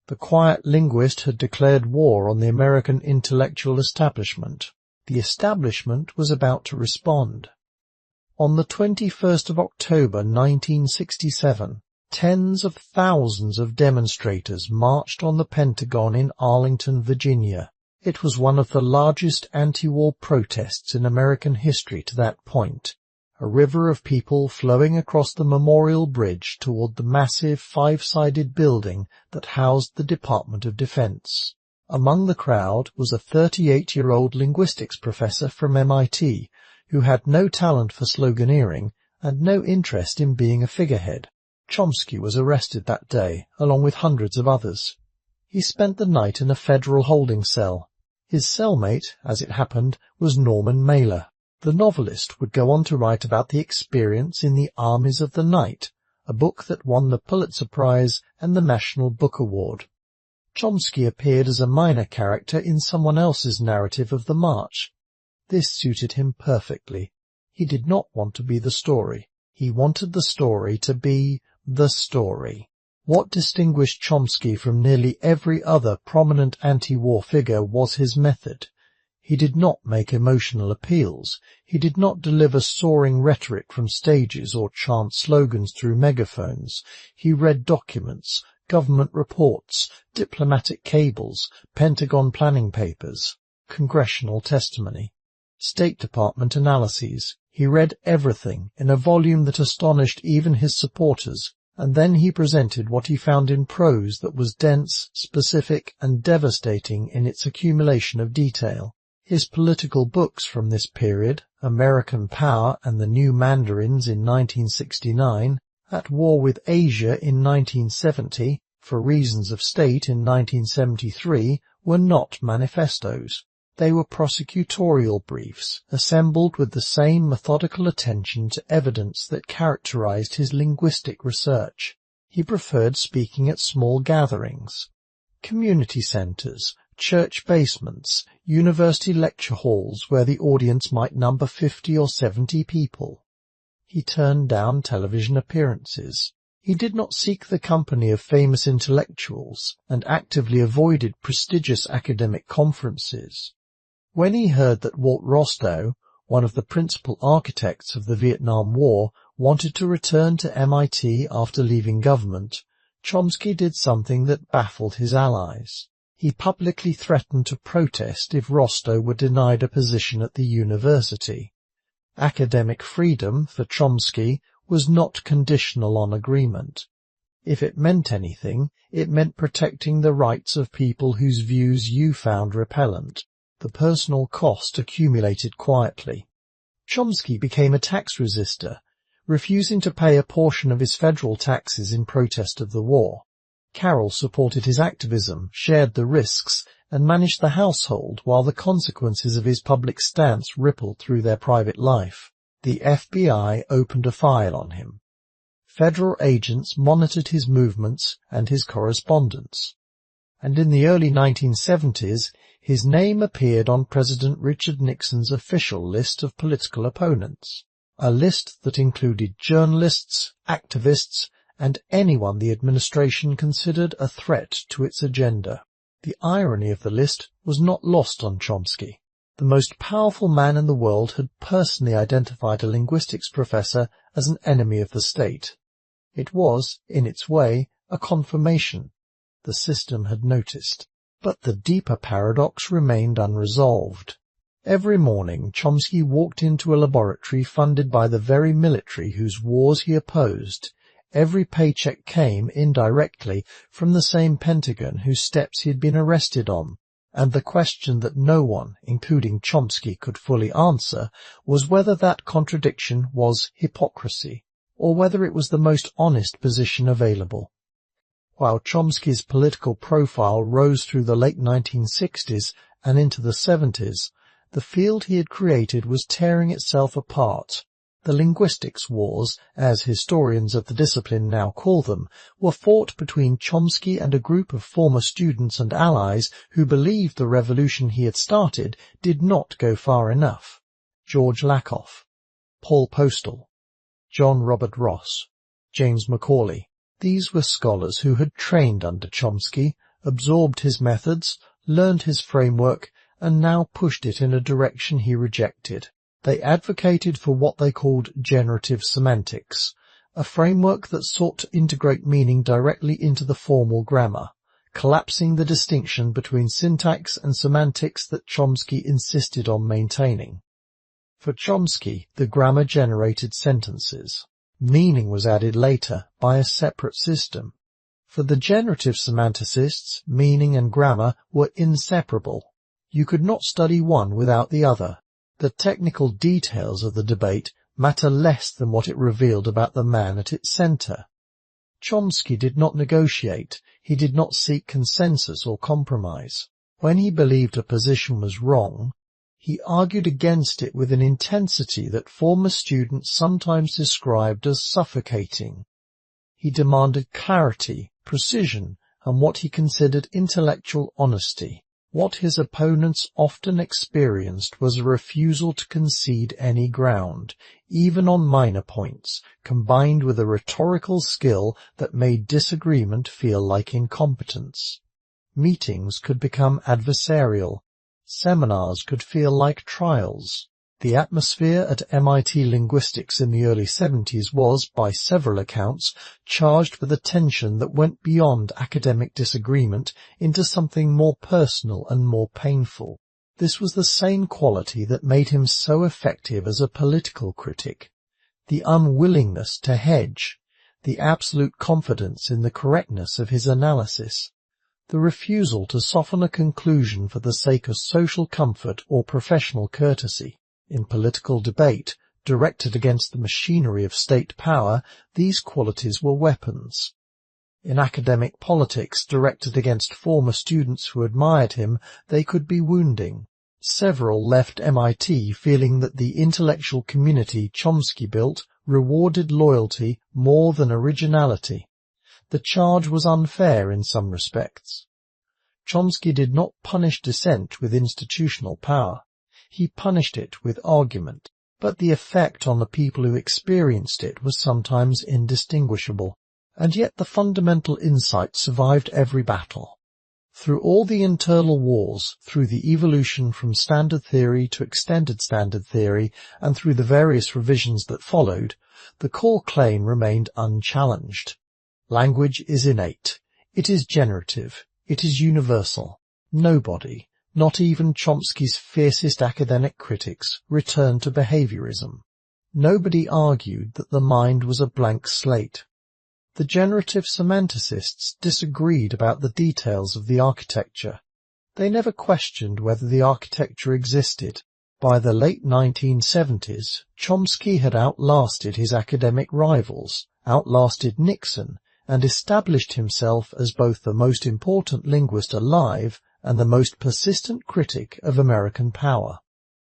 The quiet linguist had declared war on the American intellectual establishment. The establishment was about to respond. On the 21st of October 1967, tens of thousands of demonstrators marched on the Pentagon in Arlington, Virginia. It was one of the largest anti-war protests in American history to that point. A river of people flowing across the Memorial Bridge toward the massive five-sided building that housed the Department of Defense. Among the crowd was a 38-year-old linguistics professor from MIT who had no talent for sloganeering and no interest in being a figurehead. Chomsky was arrested that day, along with hundreds of others. He spent the night in a federal holding cell. His cellmate, as it happened, was Norman Mailer. The novelist would go on to write about the experience in The Armies of the Night, a book that won the Pulitzer Prize and the National Book Award. Chomsky appeared as a minor character in someone else's narrative of the march. This suited him perfectly. He did not want to be the story. He wanted the story to be the story. What distinguished Chomsky from nearly every other prominent anti-war figure was his method. He did not make emotional appeals. He did not deliver soaring rhetoric from stages or chant slogans through megaphones. He read documents, government reports, diplomatic cables, Pentagon planning papers, congressional testimony, State Department analyses. He read everything in a volume that astonished even his supporters, and then he presented what he found in prose that was dense, specific, and devastating in its accumulation of detail. His political books from this period, American Power and the New Mandarins in 1969, At War with Asia in 1970, For Reasons of State in 1973, were not manifestos. They were prosecutorial briefs, assembled with the same methodical attention to evidence that characterized his linguistic research. He preferred speaking at small gatherings, community centers, church basements, university lecture halls where the audience might number 50 or 70 people. He turned down television appearances. He did not seek the company of famous intellectuals and actively avoided prestigious academic conferences. When he heard that Walt Rostow, one of the principal architects of the Vietnam War, wanted to return to MIT after leaving government, Chomsky did something that baffled his allies. He publicly threatened to protest if Rostow were denied a position at the university. Academic freedom, for Chomsky, was not conditional on agreement. If it meant anything, it meant protecting the rights of people whose views you found repellent. The personal cost accumulated quietly. Chomsky became a tax resister, refusing to pay a portion of his federal taxes in protest of the war. Carroll supported his activism, shared the risks, and managed the household while the consequences of his public stance rippled through their private life. The FBI opened a file on him. Federal agents monitored his movements and his correspondence. And in the early 1970s, his name appeared on President Richard Nixon's official list of political opponents, a list that included journalists, activists, and anyone the administration considered a threat to its agenda. The irony of the list was not lost on Chomsky. The most powerful man in the world had personally identified a linguistics professor as an enemy of the state. It was, in its way, a confirmation. The system had noticed. But the deeper paradox remained unresolved. Every morning Chomsky walked into a laboratory funded by the very military whose wars he opposed. Every paycheck came, indirectly, from the same Pentagon whose steps he had been arrested on, and the question that no one, including Chomsky, could fully answer was whether that contradiction was hypocrisy, or whether it was the most honest position available. While Chomsky's political profile rose through the late 1960s and into the 70s, the field he had created was tearing itself apart. The linguistics wars, as historians of the discipline now call them, were fought between Chomsky and a group of former students and allies who believed the revolution he had started did not go far enough. George Lakoff, Paul Postal, John Robert Ross, James Macaulay. These were scholars who had trained under Chomsky, absorbed his methods, learned his framework, and now pushed it in a direction he rejected. They advocated for what they called generative semantics, a framework that sought to integrate meaning directly into the formal grammar, collapsing the distinction between syntax and semantics that Chomsky insisted on maintaining. For Chomsky, the grammar generated sentences. Meaning was added later by a separate system. For the generative semanticists, meaning and grammar were inseparable. You could not study one without the other. The technical details of the debate matter less than what it revealed about the man at its center. Chomsky did not negotiate. He did not seek consensus or compromise. When he believed a position was wrong, he argued against it with an intensity that former students sometimes described as suffocating. He demanded clarity, precision, and what he considered intellectual honesty. What his opponents often experienced was a refusal to concede any ground, even on minor points, combined with a rhetorical skill that made disagreement feel like incompetence. Meetings could become adversarial. Seminars could feel like trials. The atmosphere at MIT Linguistics in the early 70s was, by several accounts, charged with a tension that went beyond academic disagreement into something more personal and more painful. This was the same quality that made him so effective as a political critic. The unwillingness to hedge, the absolute confidence in the correctness of his analysis, the refusal to soften a conclusion for the sake of social comfort or professional courtesy. In political debate, directed against the machinery of state power, these qualities were weapons. In academic politics, directed against former students who admired him, they could be wounding. Several left MIT feeling that the intellectual community Chomsky built rewarded loyalty more than originality. The charge was unfair in some respects. Chomsky did not punish dissent with institutional power. He punished it with argument, but the effect on the people who experienced it was sometimes indistinguishable, and yet the fundamental insight survived every battle. Through all the internal wars, through the evolution from standard theory to extended standard theory, and through the various revisions that followed, the core claim remained unchallenged. Language is innate. It is generative. It is universal. Nobody, not even Chomsky's fiercest academic critics, returned to behaviorism. Nobody argued that the mind was a blank slate. The generative semanticists disagreed about the details of the architecture. They never questioned whether the architecture existed. By the late 1970s, Chomsky had outlasted his academic rivals, outlasted Nixon, and established himself as both the most important linguist alive and the most persistent critic of American power.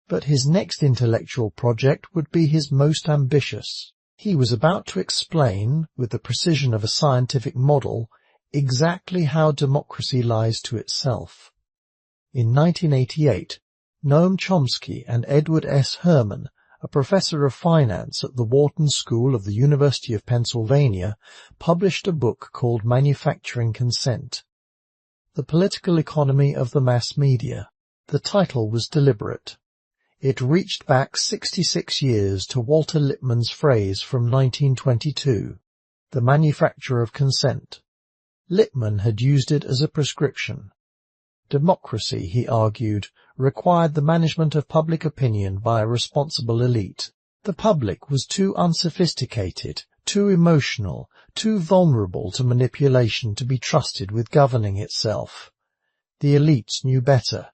But his next intellectual project would be his most ambitious. He was about to explain, with the precision of a scientific model, exactly how democracy lies to itself. In 1988, Noam Chomsky and Edward S. Herman, a professor of finance at the Wharton School of the University of Pennsylvania, published a book called Manufacturing Consent. The Political Economy of the Mass Media. The title was deliberate. It reached back 66 years to Walter Lippmann's phrase from 1922, the manufacture of consent. Lippmann had used it as a prescription. Democracy, he argued, required the management of public opinion by a responsible elite. The public was too unsophisticated, too emotional, too vulnerable to manipulation to be trusted with governing itself. The elites knew better.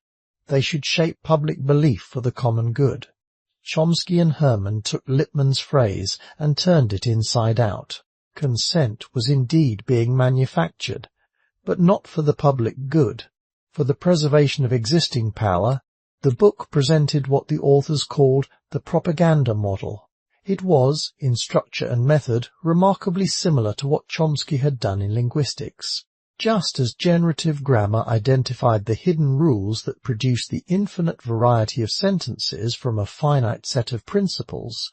They should shape public belief for the common good. Chomsky and Herman took Lippmann's phrase and turned it inside out. Consent was indeed being manufactured, but not for the public good. For the preservation of existing power, the book presented what the authors called the propaganda model. It was, in structure and method, remarkably similar to what Chomsky had done in linguistics. Just as generative grammar identified the hidden rules that produce the infinite variety of sentences from a finite set of principles,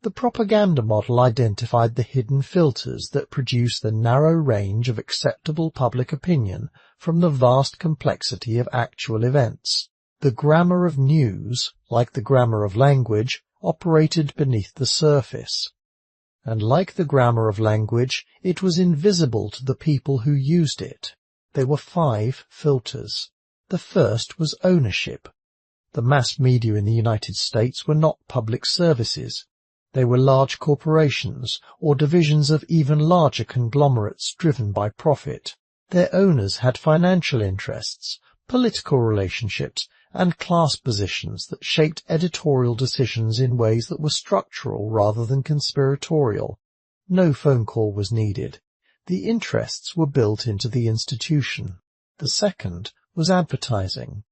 the propaganda model identified the hidden filters that produce the narrow range of acceptable public opinion from the vast complexity of actual events. The grammar of news, like the grammar of language, operated beneath the surface. And like the grammar of language, it was invisible to the people who used it. There were 5 filters. The first was ownership. The mass media in the United States were not public services. They were large corporations or divisions of even larger conglomerates driven by profit. Their owners had financial interests, political relationships, and class positions that shaped editorial decisions in ways that were structural rather than conspiratorial. No phone call was needed. The interests were built into the institution. The second was advertising.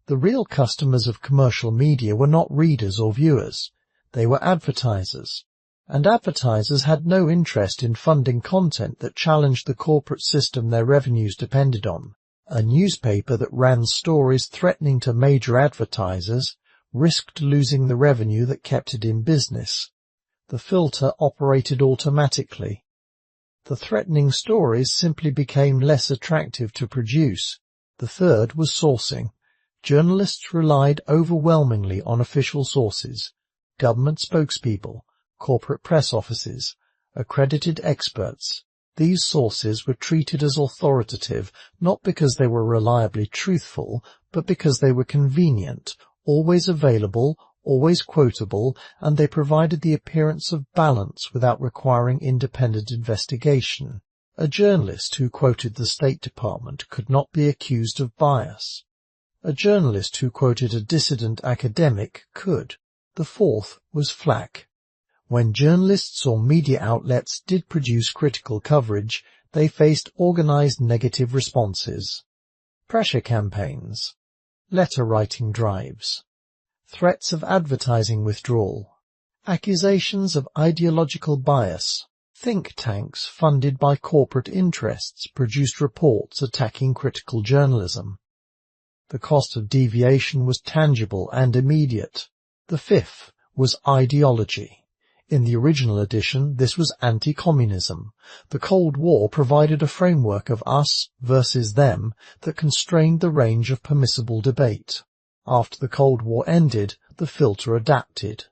The real customers of commercial media were not readers or viewers. They were advertisers. And advertisers had no interest in funding content that challenged the corporate system their revenues depended on. A newspaper that ran stories threatening to major advertisers risked losing the revenue that kept it in business. The filter operated automatically. The threatening stories simply became less attractive to produce. The third was sourcing. Journalists relied overwhelmingly on official sources, government spokespeople, corporate press offices, accredited experts. These sources were treated as authoritative not because they were reliably truthful, but because they were convenient, always available, always quotable, and they provided the appearance of balance without requiring independent investigation. A journalist who quoted the State Department could not be accused of bias. A journalist who quoted a dissident academic could. The fourth was flack. When journalists or media outlets did produce critical coverage, they faced organized negative responses. Pressure campaigns. letter-writing drives, threats of advertising withdrawal, accusations of ideological bias. Think tanks funded by corporate interests produced reports attacking critical journalism. The cost of deviation was tangible and immediate. The fifth was ideology. In the original edition, this was anti-communism. The Cold War provided a framework of us versus them that constrained the range of permissible debate. After the Cold War ended, the filter adapted.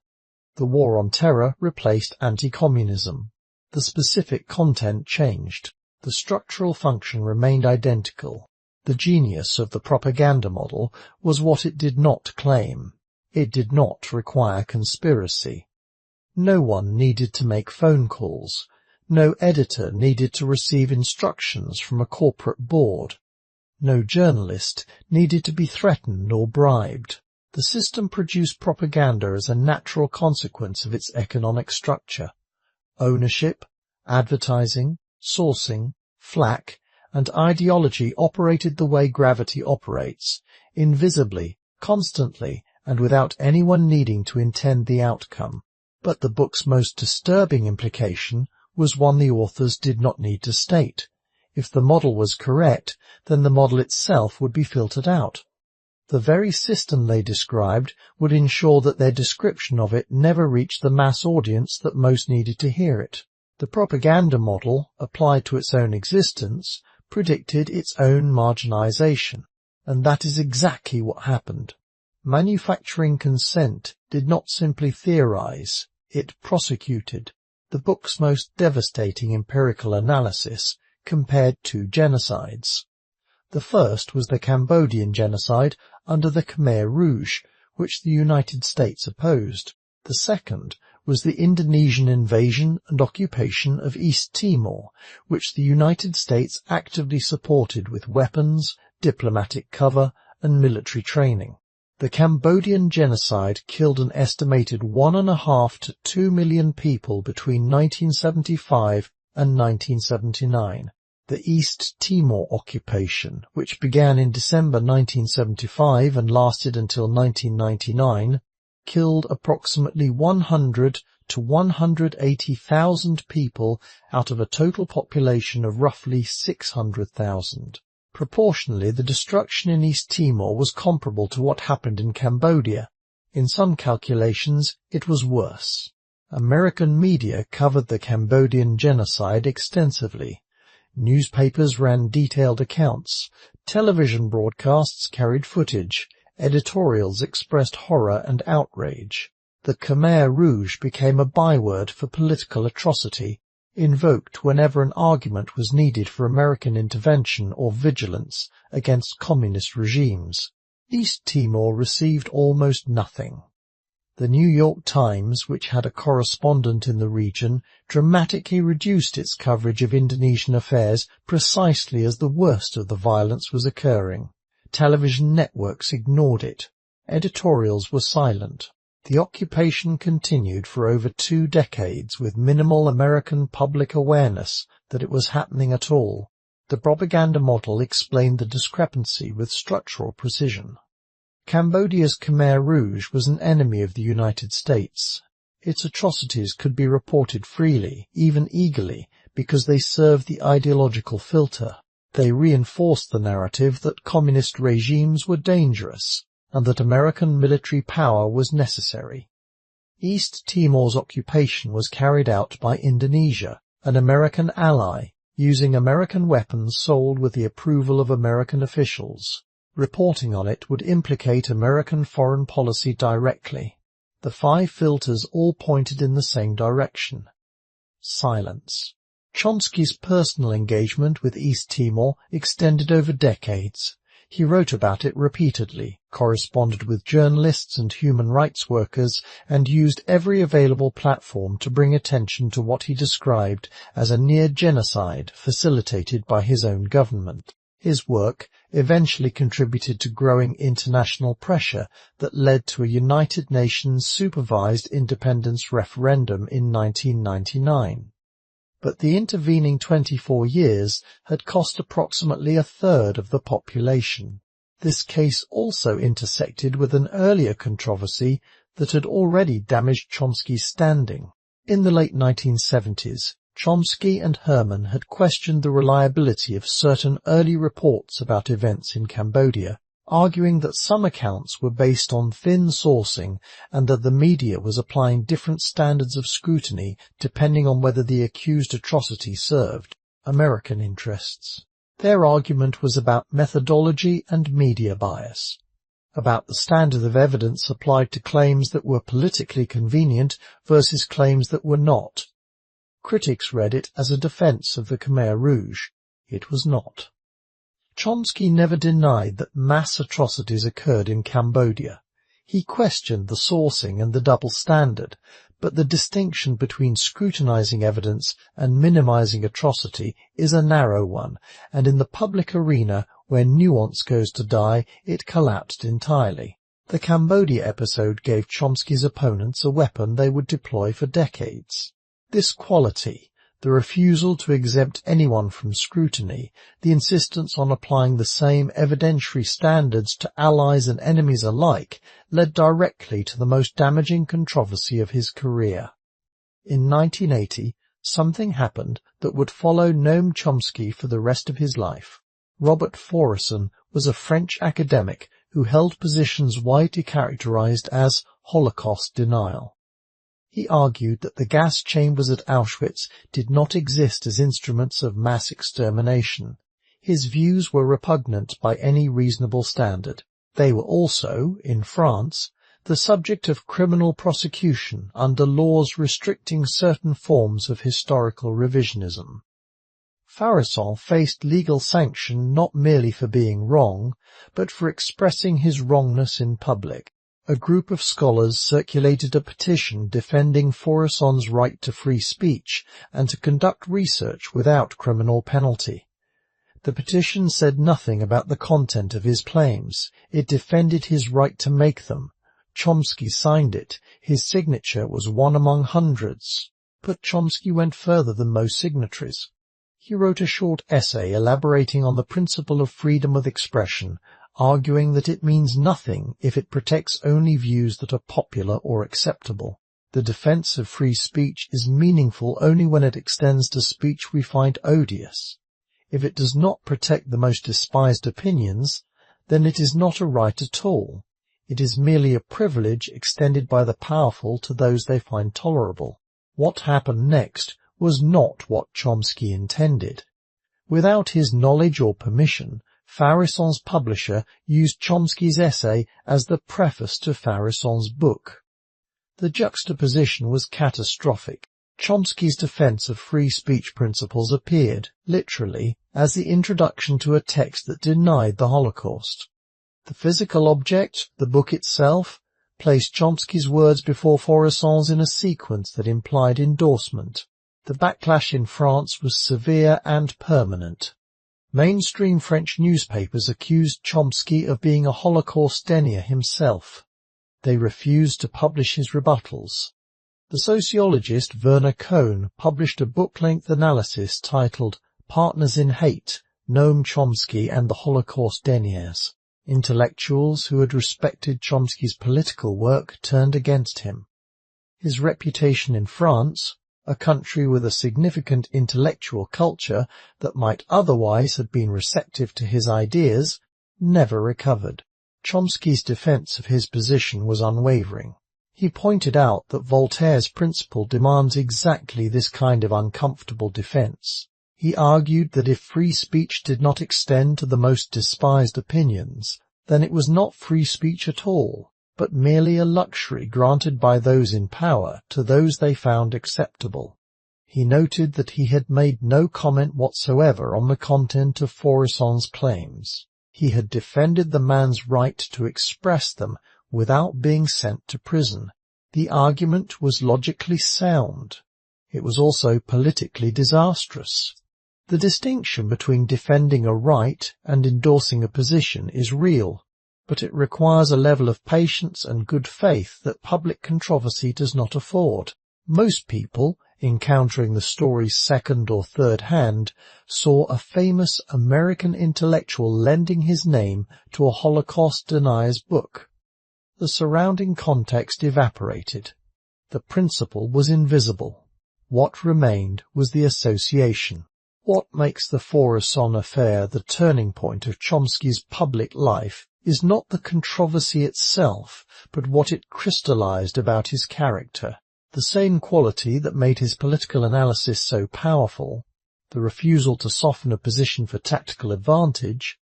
The War on Terror replaced anti-communism. The specific content changed. The structural function remained identical. The genius of the propaganda model was what it did not claim. It did not require conspiracy. No one needed to make phone calls. No editor needed to receive instructions from a corporate board. No journalist needed to be threatened or bribed. The system produced propaganda as a natural consequence of its economic structure. Ownership, advertising, sourcing, flack, and ideology operated the way gravity operates, invisibly, constantly, and without anyone needing to intend the outcome. But the book's most disturbing implication was one the authors did not need to state. If the model was correct, then the model itself would be filtered out. The very system they described would ensure that their description of it never reached the mass audience that most needed to hear it. The propaganda model, applied to its own existence, predicted its own marginalization, and that is exactly what happened. Manufacturing consent did not simply theorize, it prosecuted. The book's most devastating empirical analysis compared two genocides. The first was the Cambodian genocide under the Khmer Rouge, which the United States opposed. The second was the Indonesian invasion and occupation of East Timor, which the United States actively supported with weapons, diplomatic cover, and military training. The Cambodian genocide killed an estimated 1.5 to 2 million people between 1975 and 1979. The East Timor occupation, which began in December 1975 and lasted until 1999, killed approximately 100 to 180,000 people out of a total population of roughly 600,000. Proportionally, the destruction in East Timor was comparable to what happened in Cambodia. In some calculations, it was worse. American media covered the Cambodian genocide extensively. Newspapers ran detailed accounts. Television broadcasts carried footage. Editorials expressed horror and outrage. The Khmer Rouge became a byword for political atrocity, invoked whenever an argument was needed for American intervention or vigilance against communist regimes. East Timor received almost nothing. The New York Times, which had a correspondent in the region, dramatically reduced its coverage of Indonesian affairs precisely as the worst of the violence was occurring. Television networks ignored it. Editorials were silent. The occupation continued for over 2 decades with minimal American public awareness that it was happening at all. The propaganda model explained the discrepancy with structural precision. Cambodia's Khmer Rouge was an enemy of the United States. Its atrocities could be reported freely, even eagerly, because they served the ideological filter. They reinforced the narrative that communist regimes were dangerous, and that American military power was necessary. East Timor's occupation was carried out by Indonesia, an American ally, using American weapons sold with the approval of American officials. Reporting on it would implicate American foreign policy directly. The 5 filters all pointed in the same direction. Silence. Chomsky's personal engagement with East Timor extended over decades. He wrote about it repeatedly, corresponded with journalists and human rights workers, and used every available platform to bring attention to what he described as a near genocide facilitated by his own government. His work eventually contributed to growing international pressure that led to a United Nations supervised independence referendum in 1999. But the intervening 24 years had cost approximately 1/3 of the population. This case also intersected with an earlier controversy that had already damaged Chomsky's standing. In the late 1970s, Chomsky and Herman had questioned the reliability of certain early reports about events in Cambodia, arguing that some accounts were based on thin sourcing and that the media was applying different standards of scrutiny depending on whether the accused atrocity served American interests. Their argument was about methodology and media bias, about the standard of evidence applied to claims that were politically convenient versus claims that were not. Critics read it as a defense of the Khmer Rouge. It was not. Chomsky never denied that mass atrocities occurred in Cambodia. He questioned the sourcing and the double standard, but the distinction between scrutinizing evidence and minimizing atrocity is a narrow one, and in the public arena, where nuance goes to die, it collapsed entirely. The Cambodia episode gave Chomsky's opponents a weapon they would deploy for decades. This quality, the refusal to exempt anyone from scrutiny, the insistence on applying the same evidentiary standards to allies and enemies alike, led directly to the most damaging controversy of his career. In 1980, something happened that would follow Noam Chomsky for the rest of his life. Robert Faurisson was a French academic who held positions widely characterized as Holocaust denial. He argued that the gas chambers at Auschwitz did not exist as instruments of mass extermination. His views were repugnant by any reasonable standard. They were also, in France, the subject of criminal prosecution under laws restricting certain forms of historical revisionism. Faurisson faced legal sanction not merely for being wrong, but for expressing his wrongness in public. A group of scholars circulated a petition defending Faurisson's right to free speech and to conduct research without criminal penalty. The petition said nothing about the content of his claims. It defended his right to make them. Chomsky signed it. His signature was one among hundreds. But Chomsky went further than most signatories. He wrote a short essay elaborating on the principle of freedom of expression, arguing that it means nothing if it protects only views that are popular or acceptable. The defense of free speech is meaningful only when it extends to speech we find odious. If it does not protect the most despised opinions, then it is not a right at all. It is merely a privilege extended by the powerful to those they find tolerable. What happened next was not what Chomsky intended. Without his knowledge or permission, Faurisson's publisher used Chomsky's essay as the preface to Faurisson's book. The juxtaposition was catastrophic. Chomsky's defense of free speech principles appeared, literally, as the introduction to a text that denied the Holocaust. The physical object, the book itself, placed Chomsky's words before Faurisson's in a sequence that implied endorsement. The backlash in France was severe and permanent. Mainstream French newspapers accused Chomsky of being a Holocaust denier himself. They refused to publish his rebuttals. The sociologist Werner Cohn published a book-length analysis titled Partners in Hate, Noam Chomsky and the Holocaust Deniers. Intellectuals who had respected Chomsky's political work turned against him. His reputation in France, a country with a significant intellectual culture that might otherwise have been receptive to his ideas, never recovered. Chomsky's defense of his position was unwavering. He pointed out that Voltaire's principle demands exactly this kind of uncomfortable defense. He argued that if free speech did not extend to the most despised opinions, then it was not free speech at all, but merely a luxury granted by those in power to those they found acceptable. He noted that he had made no comment whatsoever on the content of Faurisson's claims. He had defended the man's right to express them without being sent to prison. The argument was logically sound. It was also politically disastrous. The distinction between defending a right and endorsing a position is real, but it requires a level of patience and good faith that public controversy does not afford. Most people, encountering the story's second or third hand, saw a famous American intellectual lending his name to a Holocaust denier's book. The surrounding context evaporated. The principle was invisible. What remained was the association. What makes the Foresson affair the turning point of Chomsky's public life is not the controversy itself, but what it crystallized about his character. The same quality that made his political analysis so powerful, the refusal to soften a position for tactical advantage,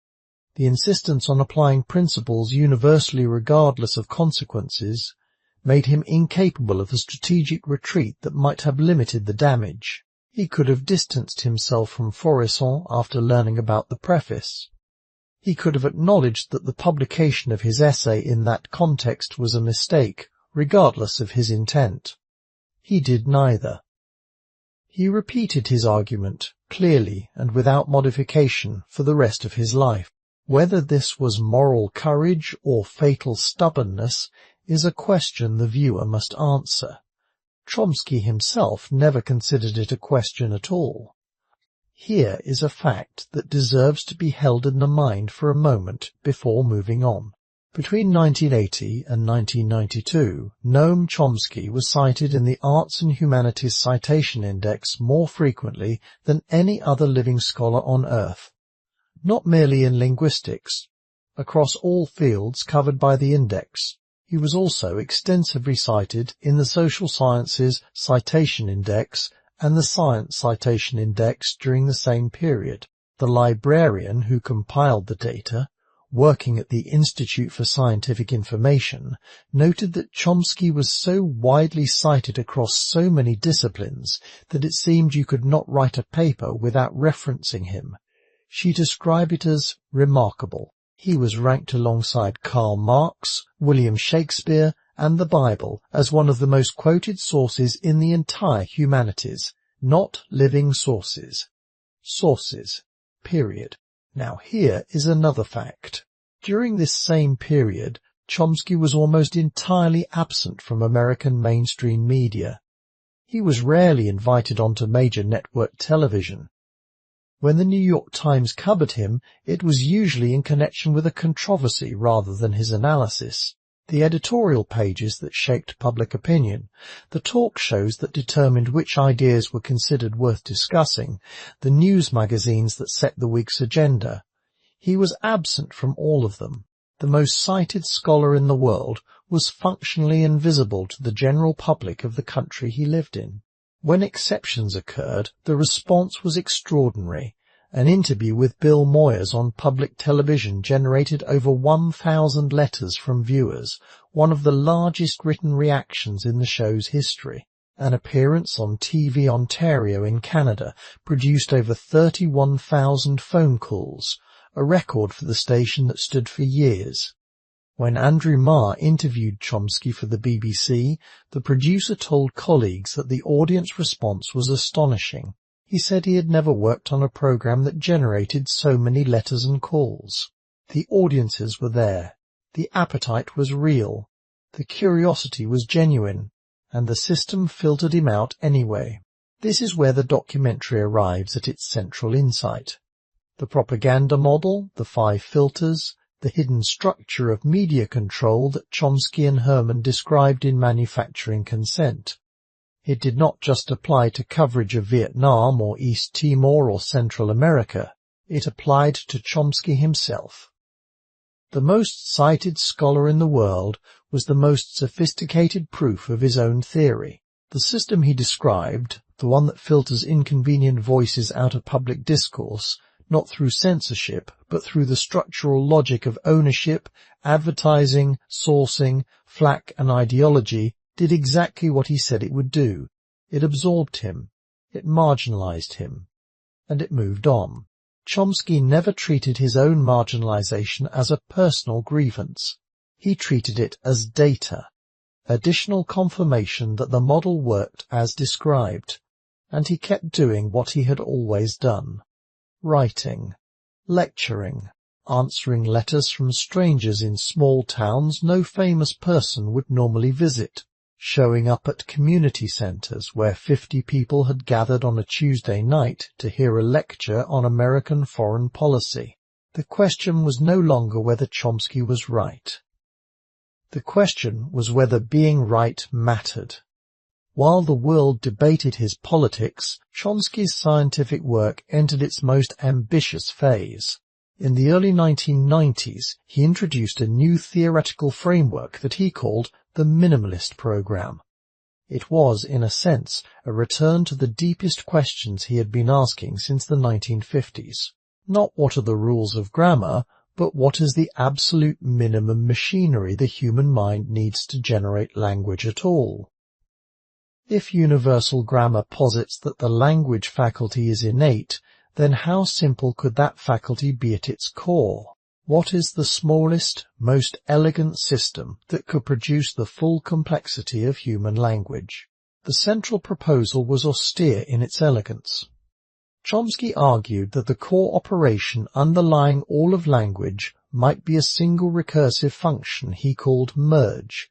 the insistence on applying principles universally regardless of consequences, made him incapable of a strategic retreat that might have limited the damage. He could have distanced himself from Foresson after learning about the preface. He could have acknowledged that the publication of his essay in that context was a mistake, regardless of his intent. He did neither. He repeated his argument, clearly and without modification, for the rest of his life. Whether this was moral courage or fatal stubbornness is a question the viewer must answer. Chomsky himself never considered it a question at all. Here is a fact that deserves to be held in the mind for a moment before moving on. Between 1980 and 1992, Noam Chomsky was cited in the Arts and Humanities Citation Index more frequently than any other living scholar on Earth. Not merely in linguistics. Across all fields covered by the index, he was also extensively cited in the Social Sciences Citation Index and the Science Citation Index during the same period. The librarian who compiled the data, working at the Institute for Scientific Information, noted that Chomsky was so widely cited across so many disciplines that it seemed you could not write a paper without referencing him. She described it as remarkable. He was ranked alongside Karl Marx, William Shakespeare, and the Bible as one of the most quoted sources in the entire humanities, not living sources. Sources. Period. Now here is another fact. During this same period, Chomsky was almost entirely absent from American mainstream media. He was rarely invited onto major network television. When the New York Times covered him, it was usually in connection with a controversy rather than his analysis. The editorial pages that shaped public opinion, the talk shows that determined which ideas were considered worth discussing, the news magazines that set the week's agenda. He was absent from all of them. The most cited scholar in the world was functionally invisible to the general public of the country he lived in. When exceptions occurred, the response was extraordinary. An interview with Bill Moyers on public television generated over 1,000 letters from viewers, one of the largest written reactions in the show's history. An appearance on TV Ontario in Canada produced over 31,000 phone calls, a record for the station that stood for years. When Andrew Marr interviewed Chomsky for the BBC, the producer told colleagues that the audience response was astonishing. He said he had never worked on a program that generated so many letters and calls. The audiences were there. The appetite was real. The curiosity was genuine. And the system filtered him out anyway. This is where the documentary arrives at its central insight. The propaganda model, the 5 filters, the hidden structure of media control that Chomsky and Herman described in Manufacturing Consent. It did not just apply to coverage of Vietnam or East Timor or Central America. It applied to Chomsky himself. The most cited scholar in the world was the most sophisticated proof of his own theory. The system he described, the one that filters inconvenient voices out of public discourse, not through censorship, but through the structural logic of ownership, advertising, sourcing, flack and ideology, did exactly what he said it would do. It absorbed him, it marginalized him, and it moved on. Chomsky never treated his own marginalization as a personal grievance. He treated it as data, additional confirmation that the model worked as described, and he kept doing what he had always done. Writing, lecturing, answering letters from strangers in small towns no famous person would normally visit. showing up at community centers where 50 people had gathered on a Tuesday night to hear a lecture on American foreign policy. The question was no longer whether Chomsky was right. The question was whether being right mattered. While the world debated his politics, Chomsky's scientific work entered its most ambitious phase. In the early 1990s, he introduced a new theoretical framework that he called the minimalist program. It was, in a sense, a return to the deepest questions he had been asking since the 1950s. Not what are the rules of grammar, but what is the absolute minimum machinery the human mind needs to generate language at all? If universal grammar posits that the language faculty is innate, then how simple could that faculty be at its core? What is the smallest, most elegant system that could produce the full complexity of human language? The central proposal was austere in its elegance. Chomsky argued that the core operation underlying all of language might be a single recursive function he called merge.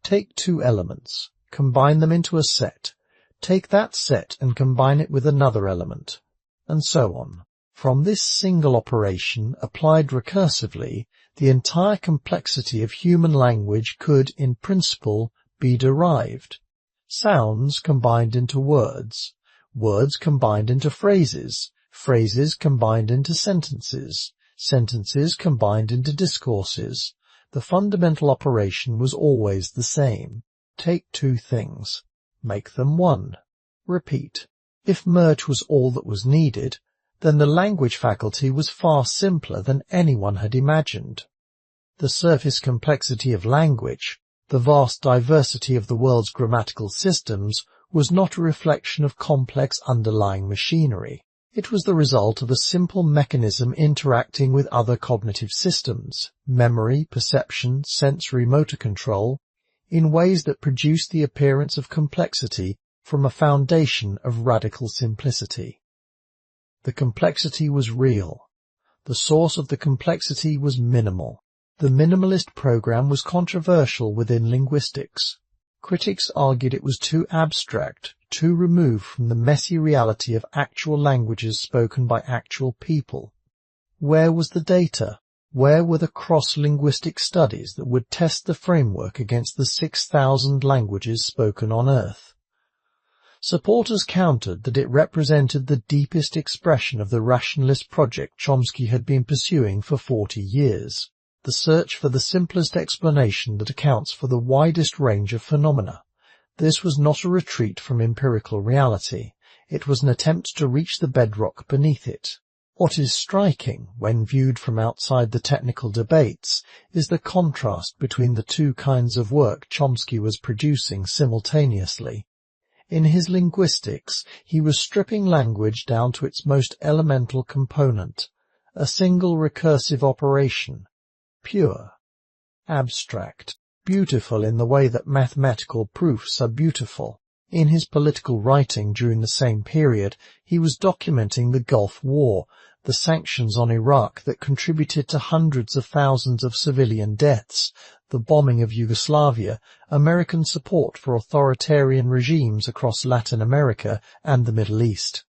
Take two elements, combine them into a set, take that set and combine it with another element, and so on. From this single operation, applied recursively, the entire complexity of human language could, in principle, be derived. Sounds combined into words, words combined into phrases, phrases combined into sentences, sentences combined into discourses. The fundamental operation was always the same. Take two things, make them one, repeat. If merge was all that was needed, then the language faculty was far simpler than anyone had imagined. The surface complexity of language, the vast diversity of the world's grammatical systems, was not a reflection of complex underlying machinery. It was the result of a simple mechanism interacting with other cognitive systems, memory, perception, sensory motor control, in ways that produced the appearance of complexity from a foundation of radical simplicity. The complexity was real. The source of the complexity was minimal. The minimalist program was controversial within linguistics. Critics argued it was too abstract, too removed from the messy reality of actual languages spoken by actual people. Where was the data? Where were the cross-linguistic studies that would test the framework against the 6,000 languages spoken on Earth? Supporters countered that it represented the deepest expression of the rationalist project Chomsky had been pursuing for 40 years, the search for the simplest explanation that accounts for the widest range of phenomena. This was not a retreat from empirical reality. It was an attempt to reach the bedrock beneath it. What is striking, when viewed from outside the technical debates, is the contrast between the two kinds of work Chomsky was producing simultaneously. In his linguistics, he was stripping language down to its most elemental component, a single recursive operation, pure, abstract, beautiful in the way that mathematical proofs are beautiful. In his political writing during the same period, he was documenting the Gulf War, the sanctions on Iraq that contributed to hundreds of thousands of civilian deaths, the bombing of Yugoslavia, American support for authoritarian regimes across Latin America and the Middle East.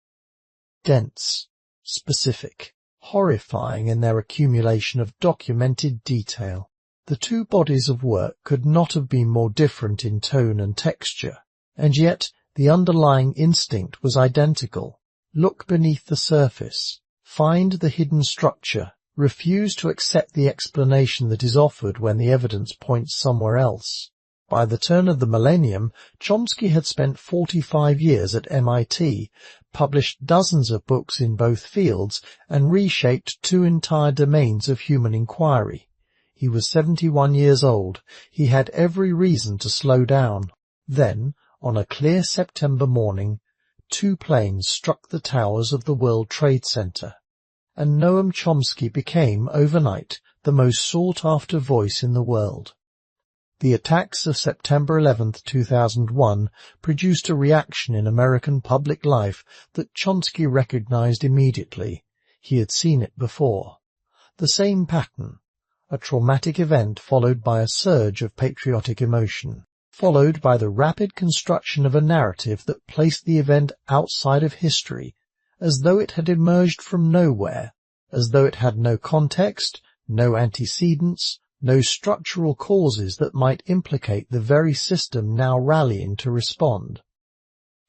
Dense, specific, horrifying in their accumulation of documented detail. The two bodies of work could not have been more different in tone and texture, and yet the underlying instinct was identical. Look beneath the surface, find the hidden structure, refuse to accept the explanation that is offered when the evidence points somewhere else. By the turn of the millennium, Chomsky had spent 45 years at MIT, published dozens of books in both fields, and reshaped two entire domains of human inquiry. He was 71 years old. He had every reason to slow down. Then, on a clear September morning, two planes struck the towers of the World Trade Center, and Noam Chomsky became, overnight, the most sought-after voice in the world. The attacks of September 11, 2001, produced a reaction in American public life that Chomsky recognized immediately. He had seen it before. The same pattern, a traumatic event followed by a surge of patriotic emotion. followed by the rapid construction of a narrative that placed the event outside of history, as though it had emerged from nowhere, as though it had no context, no antecedents, no structural causes that might implicate the very system now rallying to respond.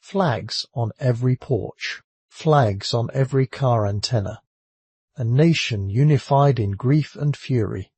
Flags on every porch, flags on every car antenna. A nation unified in grief and fury.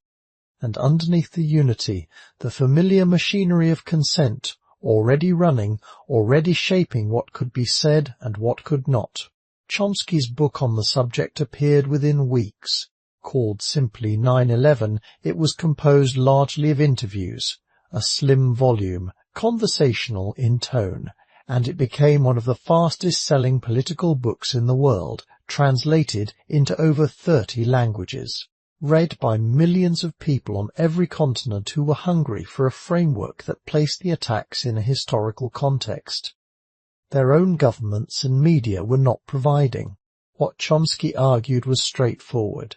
And underneath the unity, the familiar machinery of consent, already running, already shaping what could be said and what could not. Chomsky's book on the subject appeared within weeks. Called simply 9/11, it was composed largely of interviews, a slim volume, conversational in tone, and it became one of the fastest-selling political books in the world, translated into over 30 languages, read by millions of people on every continent who were hungry for a framework that placed the attacks in a historical context. Their own governments and media were not providing. What Chomsky argued was straightforward.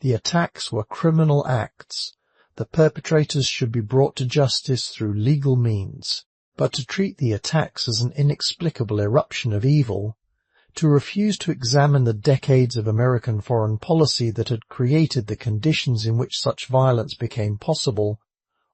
The attacks were criminal acts. The perpetrators should be brought to justice through legal means. But to treat the attacks as an inexplicable eruption of evil, to refuse to examine the decades of American foreign policy that had created the conditions in which such violence became possible,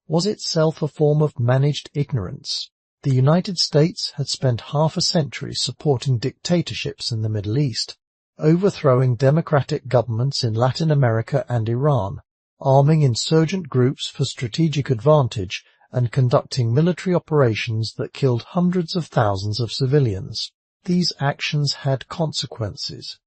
was itself a form of managed ignorance. The United States had spent half a century supporting dictatorships in the Middle East, overthrowing democratic governments in Latin America and Iran, arming insurgent groups for strategic advantage, and conducting military operations that killed hundreds of thousands of civilians. These actions had consequences.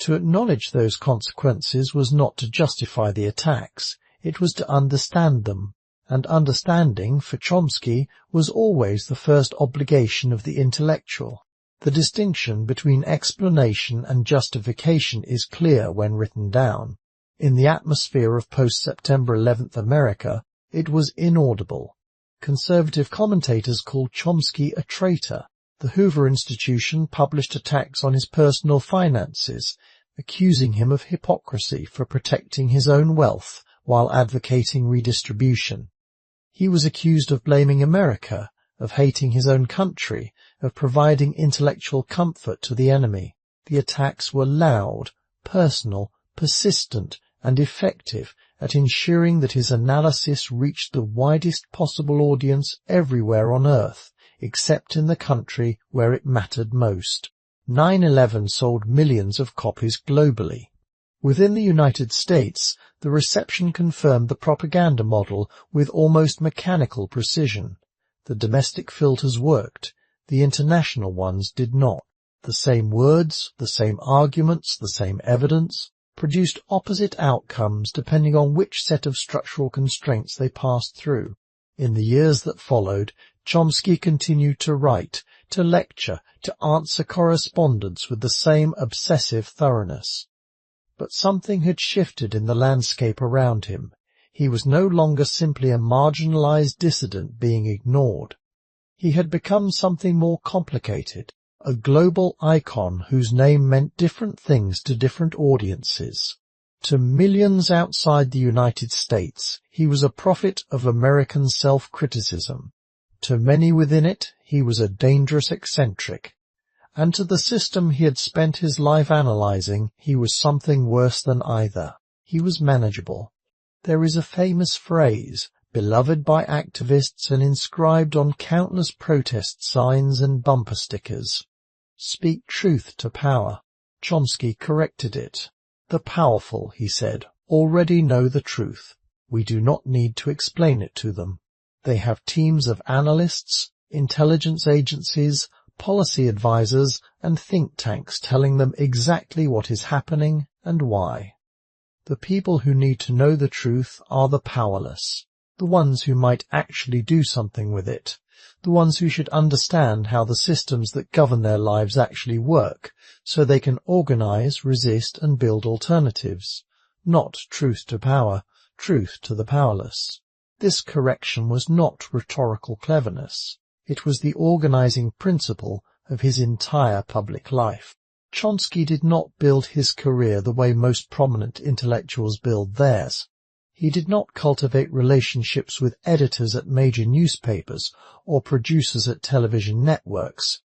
To acknowledge those consequences was not to justify the attacks, it was to understand them, and understanding, for Chomsky, was always the first obligation of the intellectual. The distinction between explanation and justification is clear when written down. In the atmosphere of post-September 11th America, it was inaudible. Conservative commentators called Chomsky a traitor. The Hoover Institution published attacks on his personal finances, accusing him of hypocrisy for protecting his own wealth while advocating redistribution. He was accused of blaming America, of hating his own country, of providing intellectual comfort to the enemy. The attacks were loud, personal, persistent, and effective at ensuring that his analysis reached the widest possible audience everywhere on Earth, except in the country where it mattered most. 9/11 sold millions of copies globally. Within the United States, the reception confirmed the propaganda model with almost mechanical precision. The domestic filters worked, the international ones did not. The same words, the same arguments, the same evidence produced opposite outcomes depending on which set of structural constraints they passed through. In the years that followed, Chomsky continued to write, to lecture, to answer correspondence with the same obsessive thoroughness. But something had shifted in the landscape around him. He was no longer simply a marginalized dissident being ignored. He had become something more complicated, a global icon whose name meant different things to different audiences. To millions outside the United States, he was a prophet of American self-criticism. To many within it, he was a dangerous eccentric. And to the system he had spent his life analyzing, he was something worse than either. He was manageable. There is a famous phrase, beloved by activists and inscribed on countless protest signs and bumper stickers. Speak truth to power. Chomsky corrected it. The powerful, he said, already know the truth. We do not need to explain it to them. They have teams of analysts, intelligence agencies, policy advisors, and think tanks telling them exactly what is happening and why. The people who need to know the truth are the powerless, the ones who might actually do something with it, the ones who should understand how the systems that govern their lives actually work, so they can organize, resist, and build alternatives. Not truth to power, truth to the powerless. This correction was not rhetorical cleverness. It was the organizing principle of his entire public life. Chomsky did not build his career the way most prominent intellectuals build theirs. He did not cultivate relationships with editors at major newspapers or producers at television networks.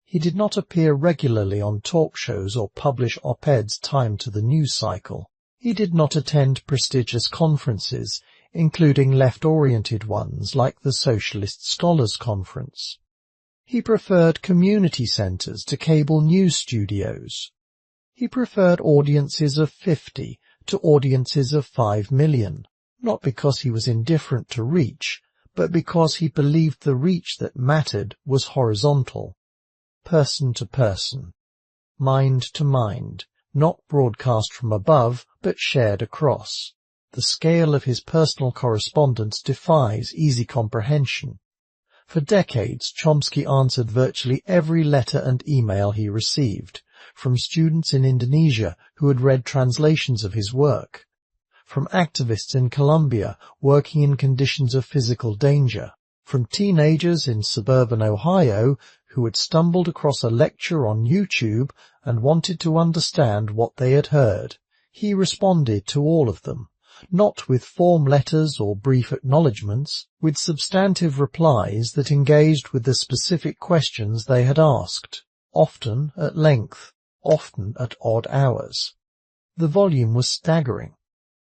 He did not appear regularly on talk shows or publish op-eds timed to the news cycle. He did not attend prestigious conferences, including left-oriented ones like the Socialist Scholars Conference. He preferred community centers to cable news studios. He preferred audiences of 50 to audiences of 5 million, not because he was indifferent to reach, but because he believed the reach that mattered was horizontal, person to person, mind to mind, not broadcast from above, but shared across. The scale of his personal correspondence defies easy comprehension. For decades, Chomsky answered virtually every letter and email he received, from students in Indonesia who had read translations of his work, from activists in Colombia working in conditions of physical danger, from teenagers in suburban Ohio who had stumbled across a lecture on YouTube and wanted to understand what they had heard. He responded to all of them, not with form letters or brief acknowledgments, with substantive replies that engaged with the specific questions they had asked, often at length, often at odd hours. The volume was staggering.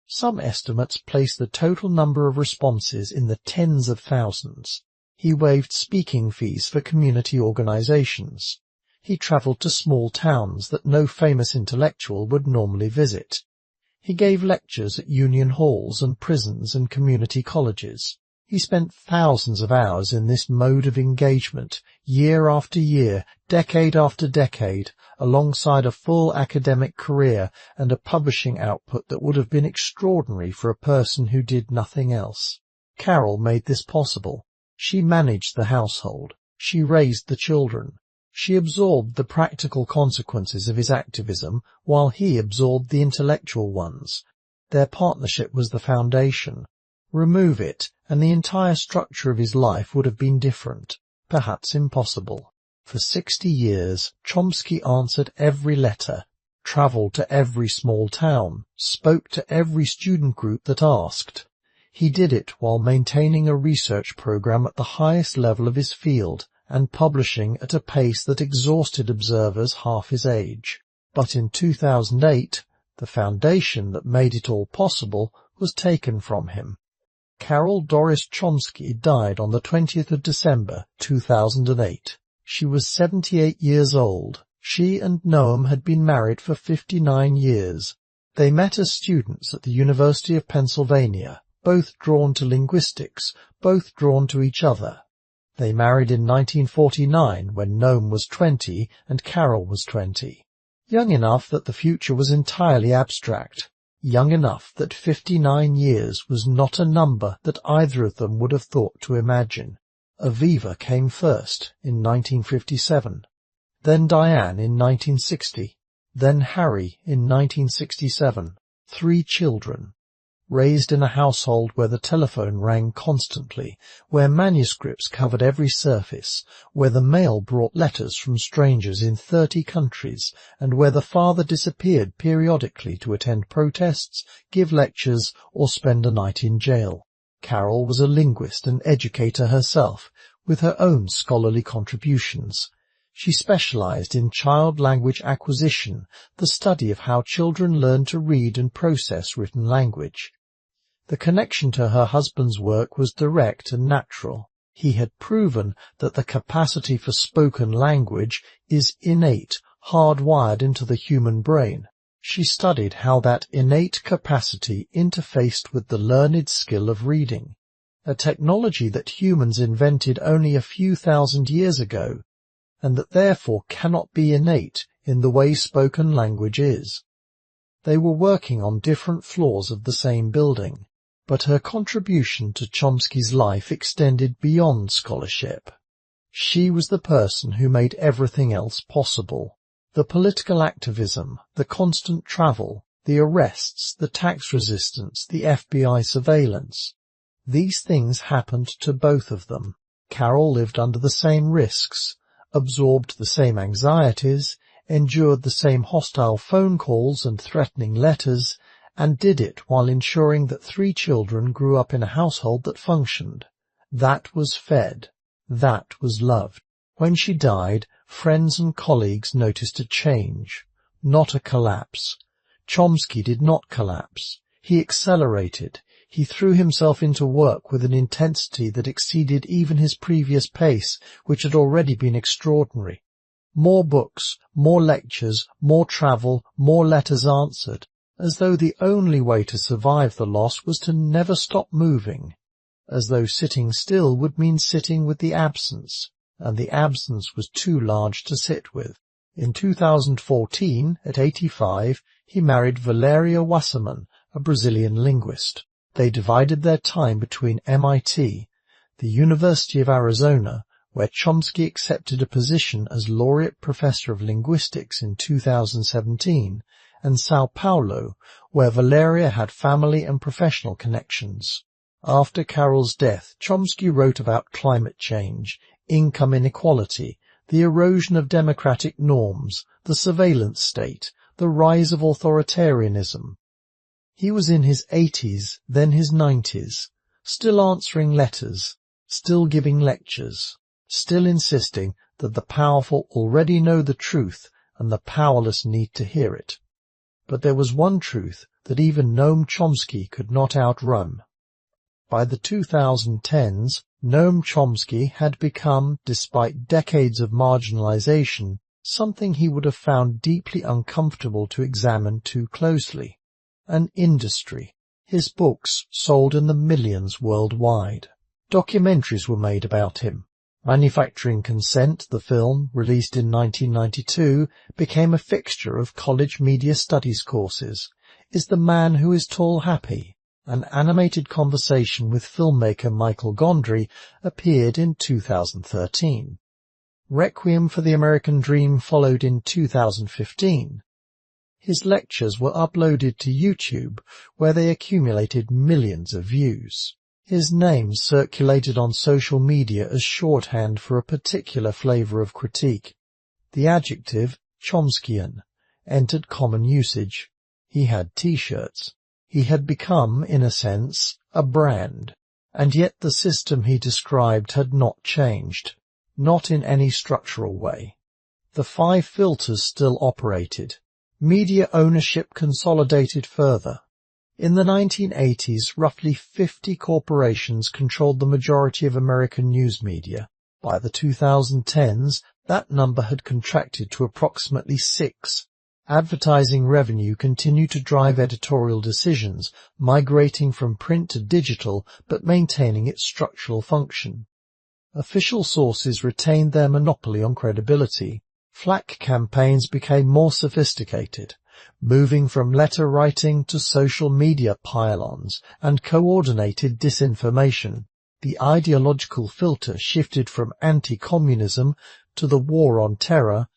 Some estimates place the total number of responses in the tens of thousands. He waived speaking fees for community organizations. He traveled to small towns that no famous intellectual would normally visit. He gave lectures at union halls and prisons and community colleges. He spent thousands of hours in this mode of engagement, year after year, decade after decade, alongside a full academic career and a publishing output that would have been extraordinary for a person who did nothing else. Carol made this possible. She managed the household. She raised the children. She absorbed the practical consequences of his activism, while he absorbed the intellectual ones. Their partnership was the foundation. Remove it, and the entire structure of his life would have been different, perhaps impossible. For 60 years, Chomsky answered every letter, travelled to every small town, spoke to every student group that asked. He did it while maintaining a research program at the highest level of his field and publishing at a pace that exhausted observers half his age. But in 2008, the foundation that made it all possible was taken from him. Carol Doris Chomsky died on the 20th of December, 2008. She was 78 years old. She and Noam had been married for 59 years. They met as students at the University of Pennsylvania, both drawn to linguistics, both drawn to each other. They married in 1949 when Noam was 20 and Carol was 20. Young enough that the future was entirely abstract. Young enough that 59 years was not a number that either of them would have thought to imagine. Aviva came first in 1957, then Diane in 1960, then Harry in 1967. 3 children. Raised in a household where the telephone rang constantly, where manuscripts covered every surface, where the mail brought letters from strangers in 30 countries, and where the father disappeared periodically to attend protests, give lectures, or spend a night in jail. Carol was a linguist and educator herself, with her own scholarly contributions. She specialized in child language acquisition, the study of how children learn to read and process written language. The connection to her husband's work was direct and natural. He had proven that the capacity for spoken language is innate, hardwired into the human brain. She studied how that innate capacity interfaced with the learned skill of reading, a technology that humans invented only a few thousand years ago, and that therefore cannot be innate in the way spoken language is. They were working on different floors of the same building, but her contribution to Chomsky's life extended beyond scholarship. She was the person who made everything else possible. The political activism, the constant travel, the arrests, the tax resistance, the FBI surveillance. These things happened to both of them. Carol lived under the same risks, absorbed the same anxieties, endured the same hostile phone calls and threatening letters, and did it while ensuring that 3 children grew up in a household that functioned. That was fed. That was loved. When she died, friends and colleagues noticed a change, not a collapse. Chomsky did not collapse. He accelerated. He threw himself into work with an intensity that exceeded even his previous pace, which had already been extraordinary. More books, more lectures, more travel, more letters answered, as though the only way to survive the loss was to never stop moving, as though sitting still would mean sitting with the absence, and the absence was too large to sit with. In 2014, at 85, he married Valeria Wasserman, a Brazilian linguist. They divided their time between MIT, the University of Arizona, where Chomsky accepted a position as Laureate Professor of Linguistics in 2017, and Sao Paulo, where Valeria had family and professional connections. After Carol's death, Chomsky wrote about climate change, income inequality, the erosion of democratic norms, the surveillance state, the rise of authoritarianism. He was in his 80s, then his 90s, still answering letters, still giving lectures, still insisting that the powerful already know the truth and the powerless need to hear it. But there was one truth that even Noam Chomsky could not outrun. By the 2010s, Noam Chomsky had become, despite decades of marginalization, something he would have found deeply uncomfortable to examine too closely. An industry. His books sold in the millions worldwide. Documentaries were made about him. Manufacturing Consent, the film, released in 1992, became a fixture of college media studies courses. Is the Man Who Is Tall Happy? An animated conversation with filmmaker Michael Gondry appeared in 2013. Requiem for the American Dream followed in 2015. His lectures were uploaded to YouTube, where they accumulated millions of views. His name circulated on social media as shorthand for a particular flavor of critique. The adjective, Chomskyan, entered common usage. He had T-shirts. He had become, in a sense, a brand. And yet the system he described had not changed. Not in any structural way. The 5 filters still operated. Media ownership consolidated further. In the 1980s, roughly 50 corporations controlled the majority of American news media. By the 2010s, that number had contracted to approximately 6. Advertising revenue continued to drive editorial decisions, migrating from print to digital but maintaining its structural function. Official sources retained their monopoly on credibility. Flak campaigns became more sophisticated, moving from letter writing to social media pylons and coordinated disinformation. The ideological filter shifted from anti-communism to the war on terror,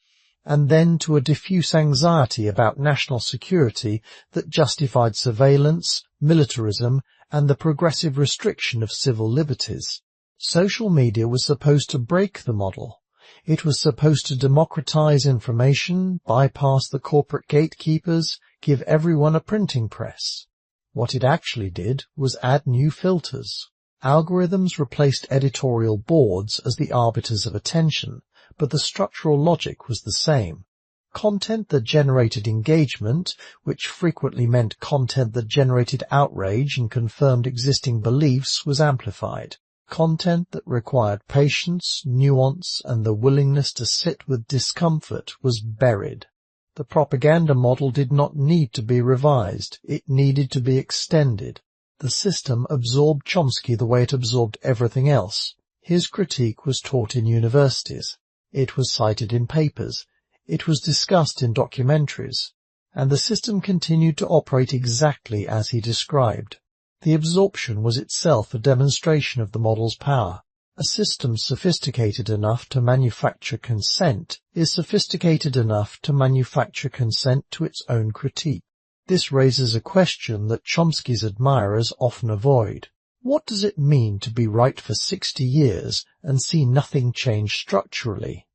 and then to a diffuse anxiety about national security that justified surveillance, militarism, and the progressive restriction of civil liberties. Social media was supposed to break the model. It was supposed to democratize information, bypass the corporate gatekeepers, give everyone a printing press. What it actually did was add new filters. Algorithms replaced editorial boards as the arbiters of attention, but the structural logic was the same. Content that generated engagement, which frequently meant content that generated outrage and confirmed existing beliefs, was amplified. Content that required patience, nuance, and the willingness to sit with discomfort was buried. The propaganda model did not need to be revised. It needed to be extended. The system absorbed Chomsky the way it absorbed everything else. His critique was taught in universities. It was cited in papers. It was discussed in documentaries. And the system continued to operate exactly as he described. The absorption was itself a demonstration of the model's power. A system sophisticated enough to manufacture consent is sophisticated enough to manufacture consent to its own critique. This raises a question that Chomsky's admirers often avoid. What does it mean to be right for 60 years and see nothing change structurally?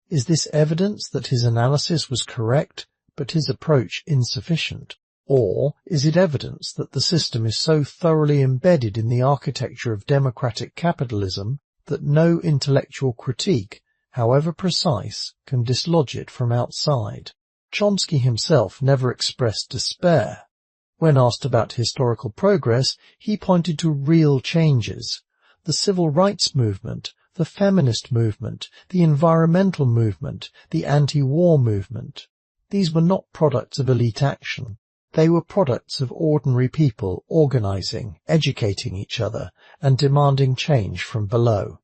Is this evidence that his analysis was correct, but his approach insufficient? Or is it evidence that the system is so thoroughly embedded in the architecture of democratic capitalism that no intellectual critique, however precise, can dislodge it from outside? Chomsky himself never expressed despair. When asked about historical progress, he pointed to real changes. The civil rights movement, the feminist movement, the environmental movement, the anti-war movement. These were not products of elite action. They were products of ordinary people organizing, educating each other, and demanding change from below.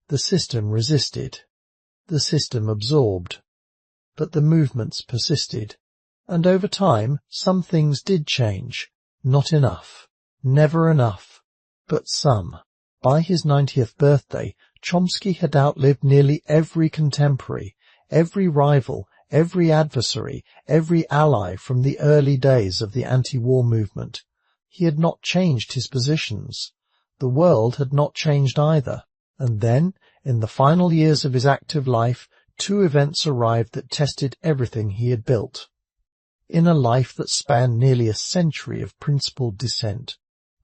The system resisted. The system absorbed. But the movements persisted. And over time, some things did change. Not enough. Never enough. But some. By his 90th birthday, Chomsky had outlived nearly every contemporary, every rival, every adversary, every ally from the early days of the anti-war movement. He had not changed his positions. The world had not changed either. And then, in the final years of his active life, two events arrived that tested everything he had built. In a life that spanned nearly a century of principled dissent,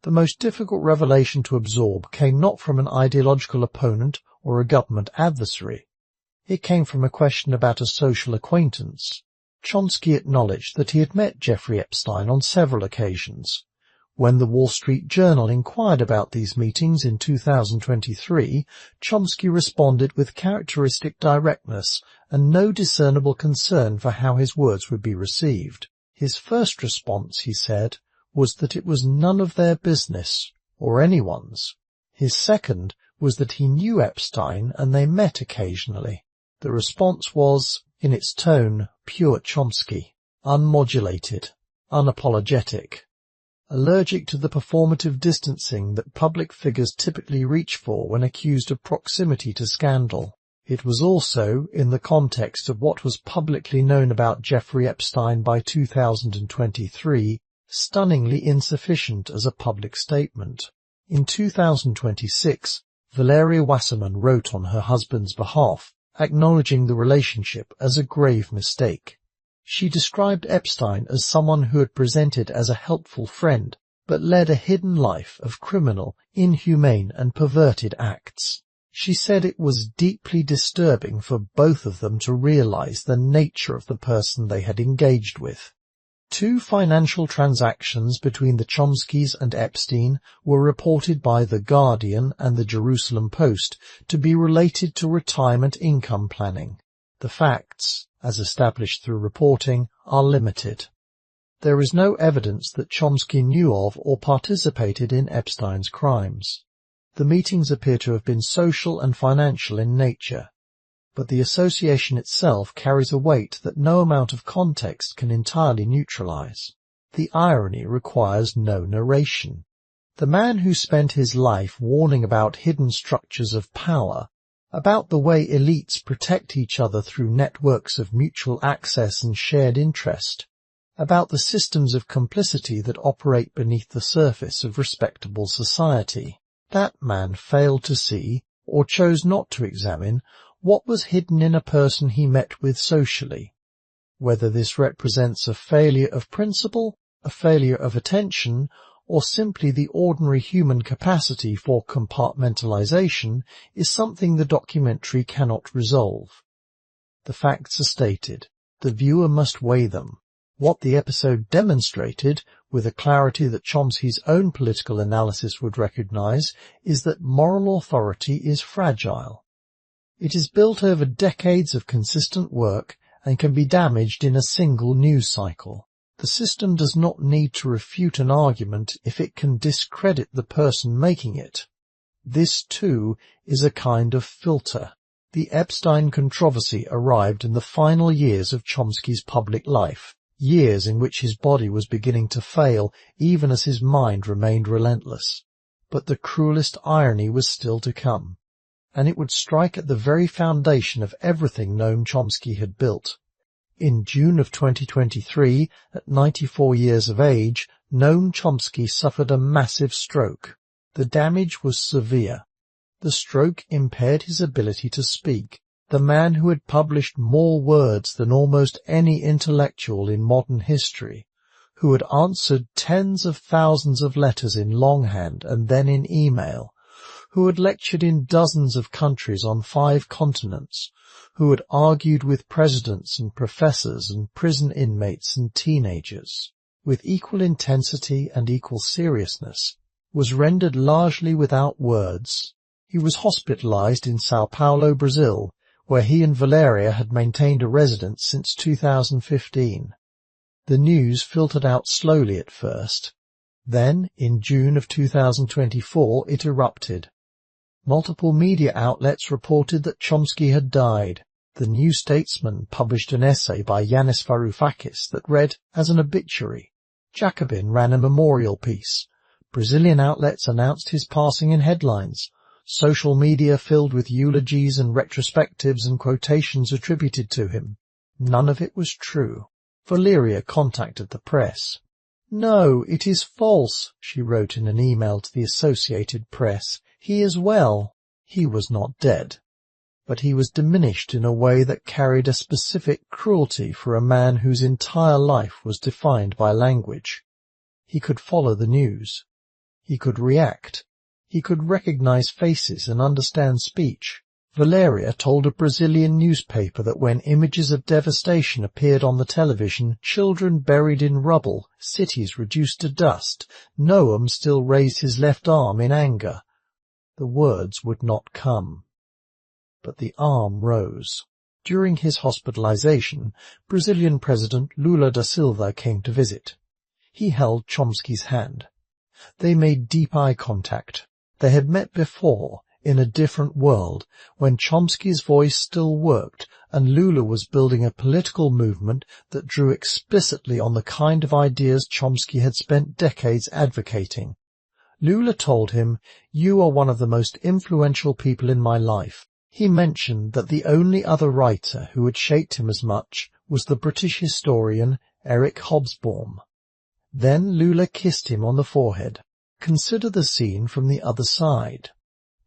the most difficult revelation to absorb came not from an ideological opponent or a government adversary. It came from a question about a social acquaintance. Chomsky acknowledged that he had met Jeffrey Epstein on several occasions. When the Wall Street Journal inquired about these meetings in 2023, Chomsky responded with characteristic directness and no discernible concern for how his words would be received. His first response, he said, was that it was none of their business, or anyone's. His second was that he knew Epstein and they met occasionally. The response was, in its tone, pure Chomsky, unmodulated, unapologetic, allergic to the performative distancing that public figures typically reach for when accused of proximity to scandal. It was also, in the context of what was publicly known about Jeffrey Epstein by 2023, stunningly insufficient as a public statement. In 2026, Valeria Wasserman wrote on her husband's behalf, acknowledging the relationship as a grave mistake. She described Epstein as someone who had presented as a helpful friend, but led a hidden life of criminal, inhumane and perverted acts. She said it was deeply disturbing for both of them to realize the nature of the person they had engaged with. Two financial transactions between the Chomskys and Epstein were reported by The Guardian and the Jerusalem Post to be related to retirement income planning. The facts, as established through reporting, are limited. There is no evidence that Chomsky knew of or participated in Epstein's crimes. The meetings appear to have been social and financial in nature, but the association itself carries a weight that no amount of context can entirely neutralize. The irony requires no narration. The man who spent his life warning about hidden structures of power, about the way elites protect each other through networks of mutual access and shared interest, about the systems of complicity that operate beneath the surface of respectable society. That man failed to see, or chose not to examine, what was hidden in a person he met with socially. Whether this represents a failure of principle, a failure of attention, or simply the ordinary human capacity for compartmentalization is something the documentary cannot resolve. The facts are stated. The viewer must weigh them. What the episode demonstrated, with a clarity that Chomsky's own political analysis would recognize, is that moral authority is fragile. It is built over decades of consistent work and can be damaged in a single news cycle. The system does not need to refute an argument if it can discredit the person making it. This, too, is a kind of filter. The Epstein controversy arrived in the final years of Chomsky's public life, years in which his body was beginning to fail even as his mind remained relentless. But the cruelest irony was still to come, and it would strike at the very foundation of everything Noam Chomsky had built. In June of 2023, at 94 years of age, Noam Chomsky suffered a massive stroke. The damage was severe. The stroke impaired his ability to speak. The man who had published more words than almost any intellectual in modern history, who had answered tens of thousands of letters in longhand and then in email, who had lectured in dozens of countries on 5 continents, who had argued with presidents and professors and prison inmates and teenagers, with equal intensity and equal seriousness, was rendered largely without words. He was hospitalized in Sao Paulo, Brazil, where he and Valeria had maintained a residence since 2015. The news filtered out slowly at first. Then, in June of 2024, it erupted. Multiple media outlets reported that Chomsky had died. The New Statesman published an essay by Yanis Varoufakis that read as an obituary. Jacobin ran a memorial piece. Brazilian outlets announced his passing in headlines. Social media filled with eulogies and retrospectives and quotations attributed to him. None of it was true. Valeria contacted the press. "No, it is false," she wrote in an email to the Associated Press. "He is well." He was not dead, but he was diminished in a way that carried a specific cruelty for a man whose entire life was defined by language. He could follow the news. He could react. He could recognize faces and understand speech. Valeria told a Brazilian newspaper that when images of devastation appeared on the television, children buried in rubble, cities reduced to dust, Noam still raised his left arm in anger. The words would not come. But the arm rose. During his hospitalization, Brazilian President Lula da Silva came to visit. He held Chomsky's hand. They made deep eye contact. They had met before, in a different world, when Chomsky's voice still worked and Lula was building a political movement that drew explicitly on the kind of ideas Chomsky had spent decades advocating. Lula told him, "You are one of the most influential people in my life." He mentioned that the only other writer who had shaped him as much was the British historian Eric Hobsbawm. Then Lula kissed him on the forehead. Consider the scene from the other side.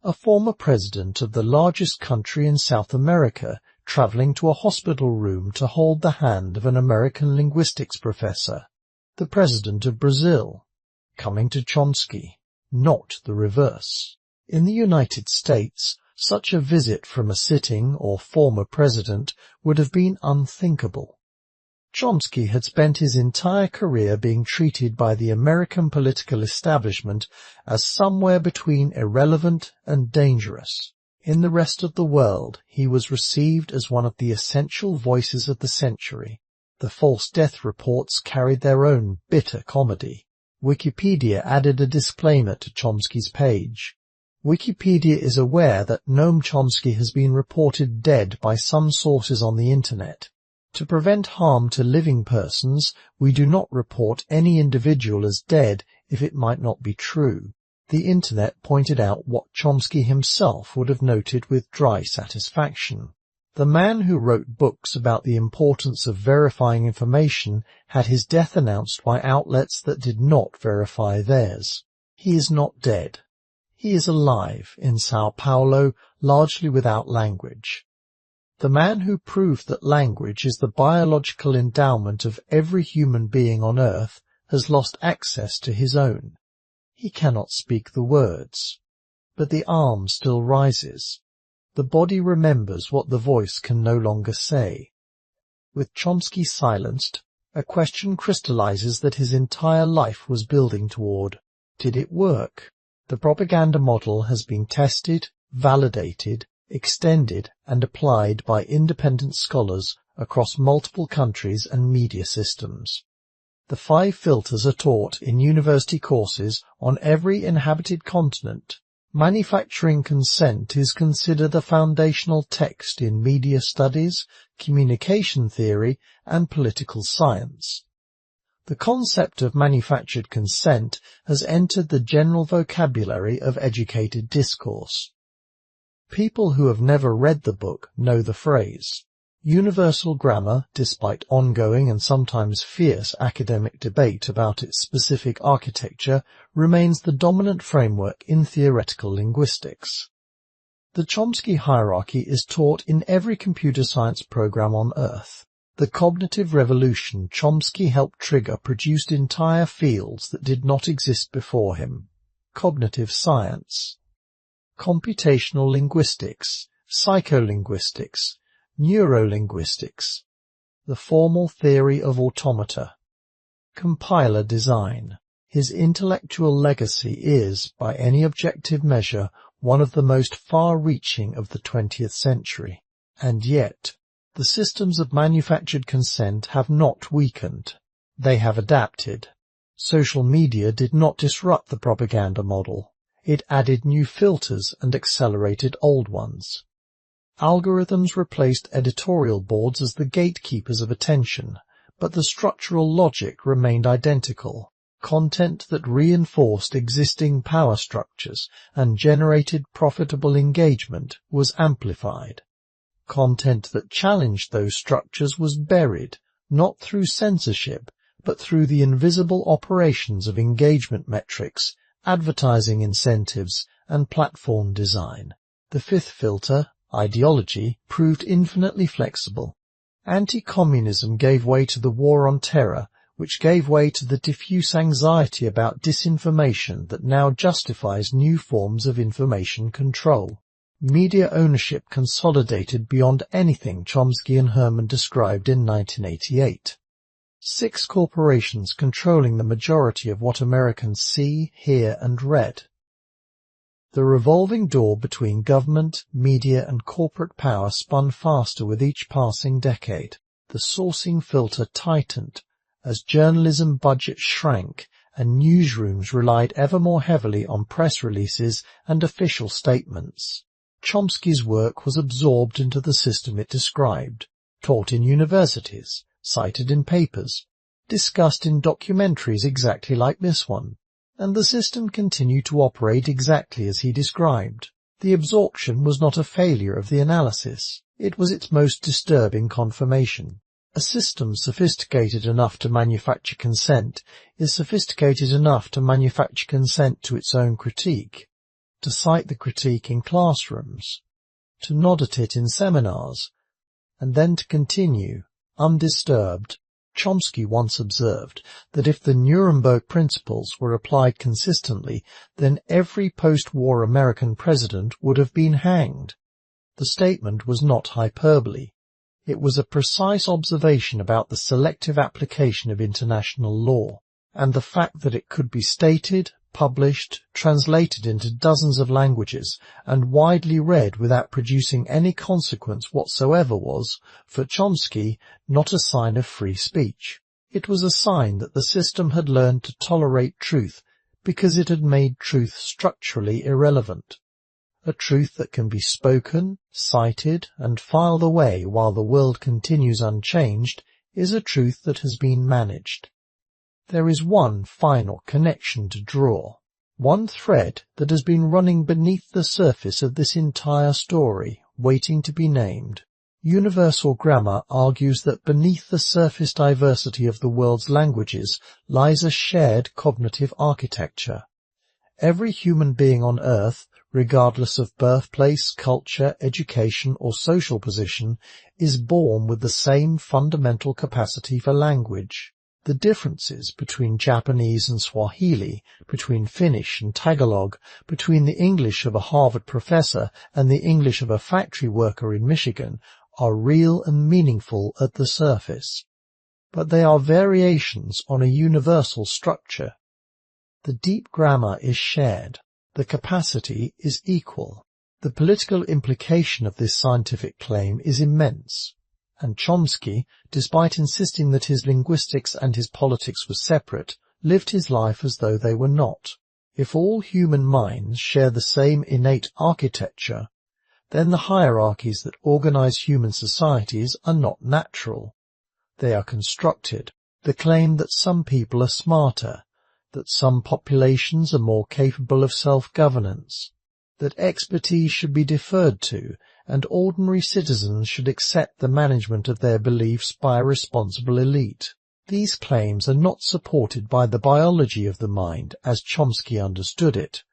A former president of the largest country in South America traveling to a hospital room to hold the hand of an American linguistics professor. The president of Brazil coming to Chomsky, not the reverse. In the United States, such a visit from a sitting or former president would have been unthinkable. Chomsky had spent his entire career being treated by the American political establishment as somewhere between irrelevant and dangerous. In the rest of the world, he was received as one of the essential voices of the century. The false death reports carried their own bitter comedy. Wikipedia added a disclaimer to Chomsky's page. Wikipedia is aware that Noam Chomsky has been reported dead by some sources on the Internet. To prevent harm to living persons, we do not report any individual as dead if it might not be true. The Internet pointed out what Chomsky himself would have noted with dry satisfaction. The man who wrote books about the importance of verifying information had his death announced by outlets that did not verify theirs. He is not dead. He is alive in Sao Paulo, largely without language. The man who proved that language is the biological endowment of every human being on earth has lost access to his own. He cannot speak the words, but the arm still rises. The body remembers what the voice can no longer say. With Chomsky silenced, a question crystallizes that his entire life was building toward. Did it work? The propaganda model has been tested, validated, extended and applied by independent scholars across multiple countries and media systems. The 5 filters are taught in university courses on every inhabited continent. Manufacturing consent is considered a foundational text in media studies, communication theory, and political science. The concept of manufactured consent has entered the general vocabulary of educated discourse. People who have never read the book know the phrase. Universal grammar, despite ongoing and sometimes fierce academic debate about its specific architecture, remains the dominant framework in theoretical linguistics. The Chomsky hierarchy is taught in every computer science program on Earth. The cognitive revolution Chomsky helped trigger produced entire fields that did not exist before him. Cognitive science, computational linguistics, psycholinguistics, neurolinguistics, the formal theory of automata, compiler design. His intellectual legacy is, by any objective measure, one of the most far-reaching of the 20th century. And yet, the systems of manufactured consent have not weakened. They have adapted. Social media did not disrupt the propaganda model. It added new filters and accelerated old ones. Algorithms replaced editorial boards as the gatekeepers of attention, but the structural logic remained identical. Content that reinforced existing power structures and generated profitable engagement was amplified. Content that challenged those structures was buried, not through censorship, but through the invisible operations of engagement metrics, advertising incentives, and platform design. The fifth filter, ideology, proved infinitely flexible. Anti-communism gave way to the war on terror, which gave way to the diffuse anxiety about disinformation that now justifies new forms of information control. Media ownership consolidated beyond anything Chomsky and Herman described in 1988. 6 corporations controlling the majority of what Americans see, hear, and read. The revolving door between government, media, and corporate power spun faster with each passing decade. The sourcing filter tightened as journalism budgets shrank and newsrooms relied ever more heavily on press releases and official statements. Chomsky's work was absorbed into the system it described, taught in universities, cited in papers, discussed in documentaries exactly like this one, and the system continued to operate exactly as he described. The absorption was not a failure of the analysis, it was its most disturbing confirmation. A system sophisticated enough to manufacture consent is sophisticated enough to manufacture consent to its own critique, to cite the critique in classrooms, to nod at it in seminars, and then to continue, undisturbed. Chomsky once observed that if the Nuremberg principles were applied consistently, then every post-war American president would have been hanged. The statement was not hyperbole. It was a precise observation about the selective application of international law, and the fact that it could be stated, published, translated into dozens of languages, and widely read without producing any consequence whatsoever was, for Chomsky, not a sign of free speech. It was a sign that the system had learned to tolerate truth because it had made truth structurally irrelevant. A truth that can be spoken, cited, and filed away while the world continues unchanged is a truth that has been managed. There is one final connection to draw, one thread that has been running beneath the surface of this entire story, waiting to be named. Universal grammar argues that beneath the surface diversity of the world's languages lies a shared cognitive architecture. Every human being on Earth, regardless of birthplace, culture, education, or social position, is born with the same fundamental capacity for language. The differences between Japanese and Swahili, between Finnish and Tagalog, between the English of a Harvard professor and the English of a factory worker in Michigan are real and meaningful at the surface. But they are variations on a universal structure. The deep grammar is shared. The capacity is equal. The political implication of this scientific claim is immense. And Chomsky, despite insisting that his linguistics and his politics were separate, lived his life as though they were not. If all human minds share the same innate architecture, then the hierarchies that organize human societies are not natural. They are constructed. The claim that some people are smarter, that some populations are more capable of self-governance, that expertise should be deferred to, and ordinary citizens should accept the management of their beliefs by a responsible elite. These claims are not supported by the biology of the mind as Chomsky understood it.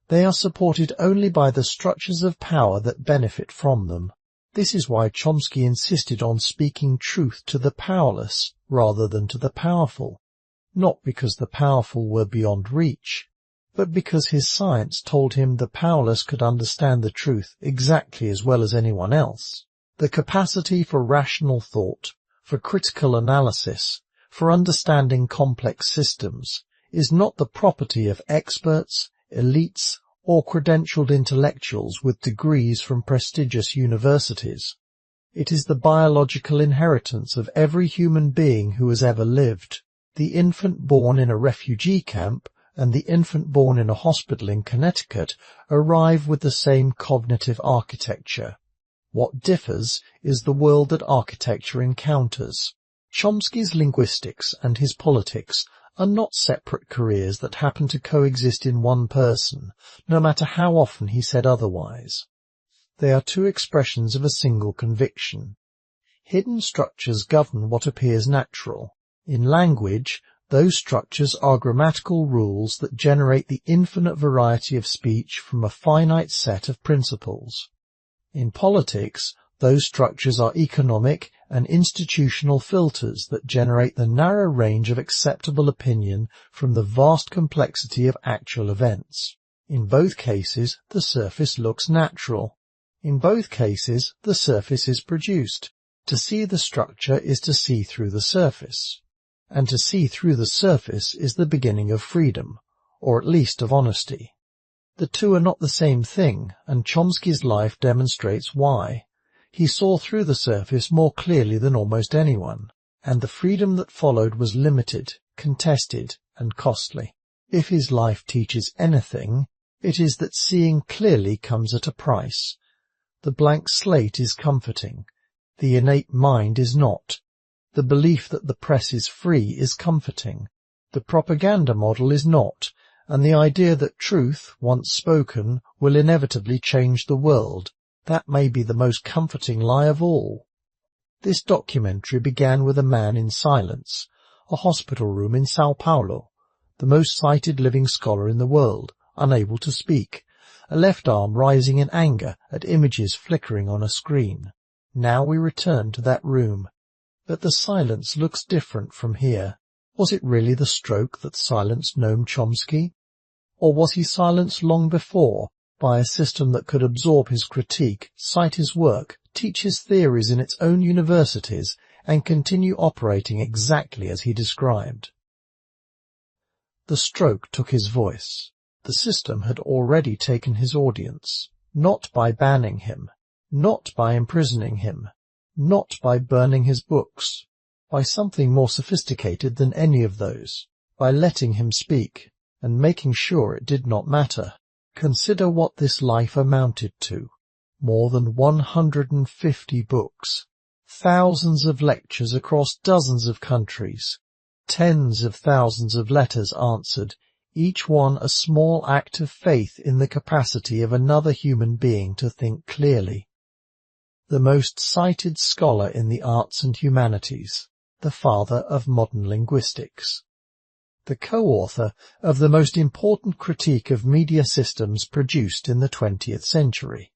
They are supported only by the structures of power that benefit from them. This is why Chomsky insisted on speaking truth to the powerless rather than to the powerful, not because the powerful were beyond reach, but because his science told him the powerless could understand the truth exactly as well as anyone else. The capacity for rational thought, for critical analysis, for understanding complex systems, is not the property of experts, elites, or credentialed intellectuals with degrees from prestigious universities. It is the biological inheritance of every human being who has ever lived. The infant born in a refugee camp and the infant born in a hospital in Connecticut arrive with the same cognitive architecture. What differs is the world that architecture encounters. Chomsky's linguistics and his politics are not separate careers that happen to coexist in one person, no matter how often he said otherwise. They are two expressions of a single conviction. Hidden structures govern what appears natural. In language, those structures are grammatical rules that generate the infinite variety of speech from a finite set of principles. In politics, those structures are economic and institutional filters that generate the narrow range of acceptable opinion from the vast complexity of actual events. In both cases, the surface looks natural. In both cases, the surface is produced. To see the structure is to see through the surface. And to see through the surface is the beginning of freedom, or at least of honesty. The two are not the same thing, and Chomsky's life demonstrates why. He saw through the surface more clearly than almost anyone, and the freedom that followed was limited, contested, and costly. If his life teaches anything, it is that seeing clearly comes at a price. The blank slate is comforting. The innate mind is not. The belief that the press is free is comforting. The propaganda model is not, and the idea that truth, once spoken, will inevitably change the world, that may be the most comforting lie of all. This documentary began with a man in silence, a hospital room in Sao Paulo, the most cited living scholar in the world, unable to speak, a left arm rising in anger at images flickering on a screen. Now we return to that room. But the silence looks different from here. Was it really the stroke that silenced Noam Chomsky? Or was he silenced long before by a system that could absorb his critique, cite his work, teach his theories in its own universities, and continue operating exactly as he described? The stroke took his voice. The system had already taken his audience, not by banning him, not by imprisoning him, not by burning his books, by something more sophisticated than any of those, by letting him speak, and making sure it did not matter. Consider what this life amounted to. More than 150 books, thousands of lectures across dozens of countries, tens of thousands of letters answered, each one a small act of faith in the capacity of another human being to think clearly. The most cited scholar in the arts and humanities, the father of modern linguistics. The co-author of the most important critique of media systems produced in the 20th century.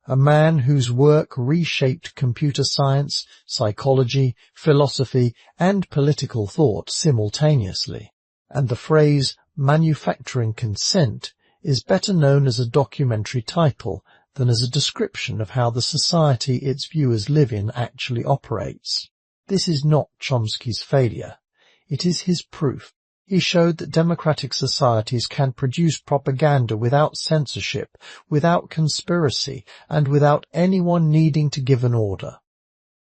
A man whose work reshaped computer science, psychology, philosophy, and political thought simultaneously. And the phrase manufacturing consent is better known as a documentary title than as a description of how the society its viewers live in actually operates. This is not Chomsky's failure. It is his proof. He showed that democratic societies can produce propaganda without censorship, without conspiracy, and without anyone needing to give an order.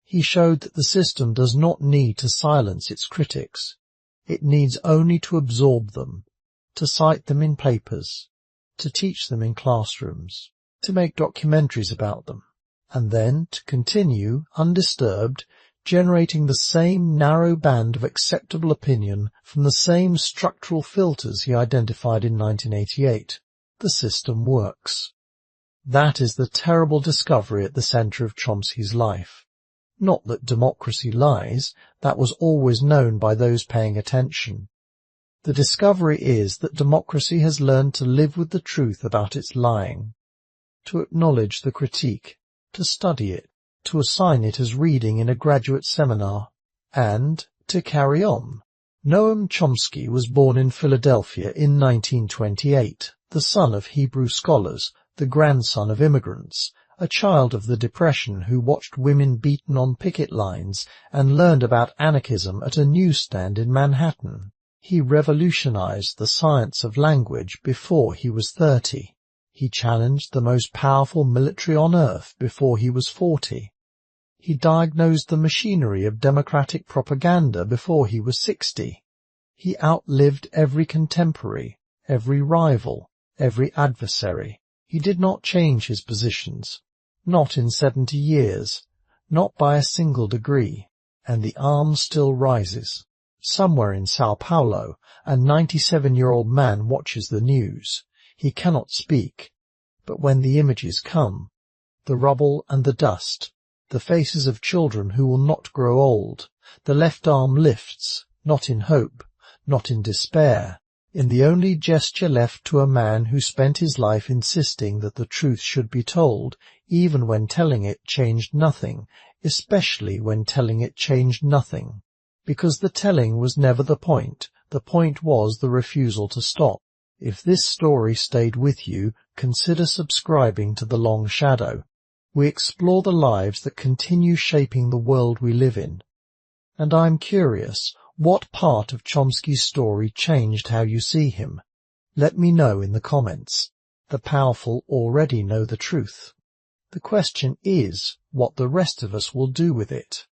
He showed that the system does not need to silence its critics. It needs only to absorb them, to cite them in papers, to teach them in classrooms, to make documentaries about them, and then to continue, undisturbed, generating the same narrow band of acceptable opinion from the same structural filters he identified in 1988. The system works. That is the terrible discovery at the center of Chomsky's life. Not that democracy lies, that was always known by those paying attention. The discovery is that democracy has learned to live with the truth about its lying, to acknowledge the critique, to study it, to assign it as reading in a graduate seminar, and to carry on. Noam Chomsky was born in Philadelphia in 1928, the son of Hebrew scholars, the grandson of immigrants, a child of the Depression who watched women beaten on picket lines and learned about anarchism at a newsstand in Manhattan. He revolutionized the science of language before he was 30. He challenged the most powerful military on earth before he was 40. He diagnosed the machinery of democratic propaganda before he was 60. He outlived every contemporary, every rival, every adversary. He did not change his positions, not in 70 years, not by a single degree, and the arm still rises. Somewhere in Sao Paulo, a 97-year-old man watches the news. He cannot speak, but when the images come, the rubble and the dust, the faces of children who will not grow old, the left arm lifts, not in hope, not in despair, in the only gesture left to a man who spent his life insisting that the truth should be told, even when telling it changed nothing, especially when telling it changed nothing. Because the telling was never the point was the refusal to stop. If this story stayed with you, consider subscribing to The Long Shadow. We explore the lives that continue shaping the world we live in. And I'm curious, what part of Chomsky's story changed how you see him? Let me know in the comments. The powerful already know the truth. The question is what the rest of us will do with it.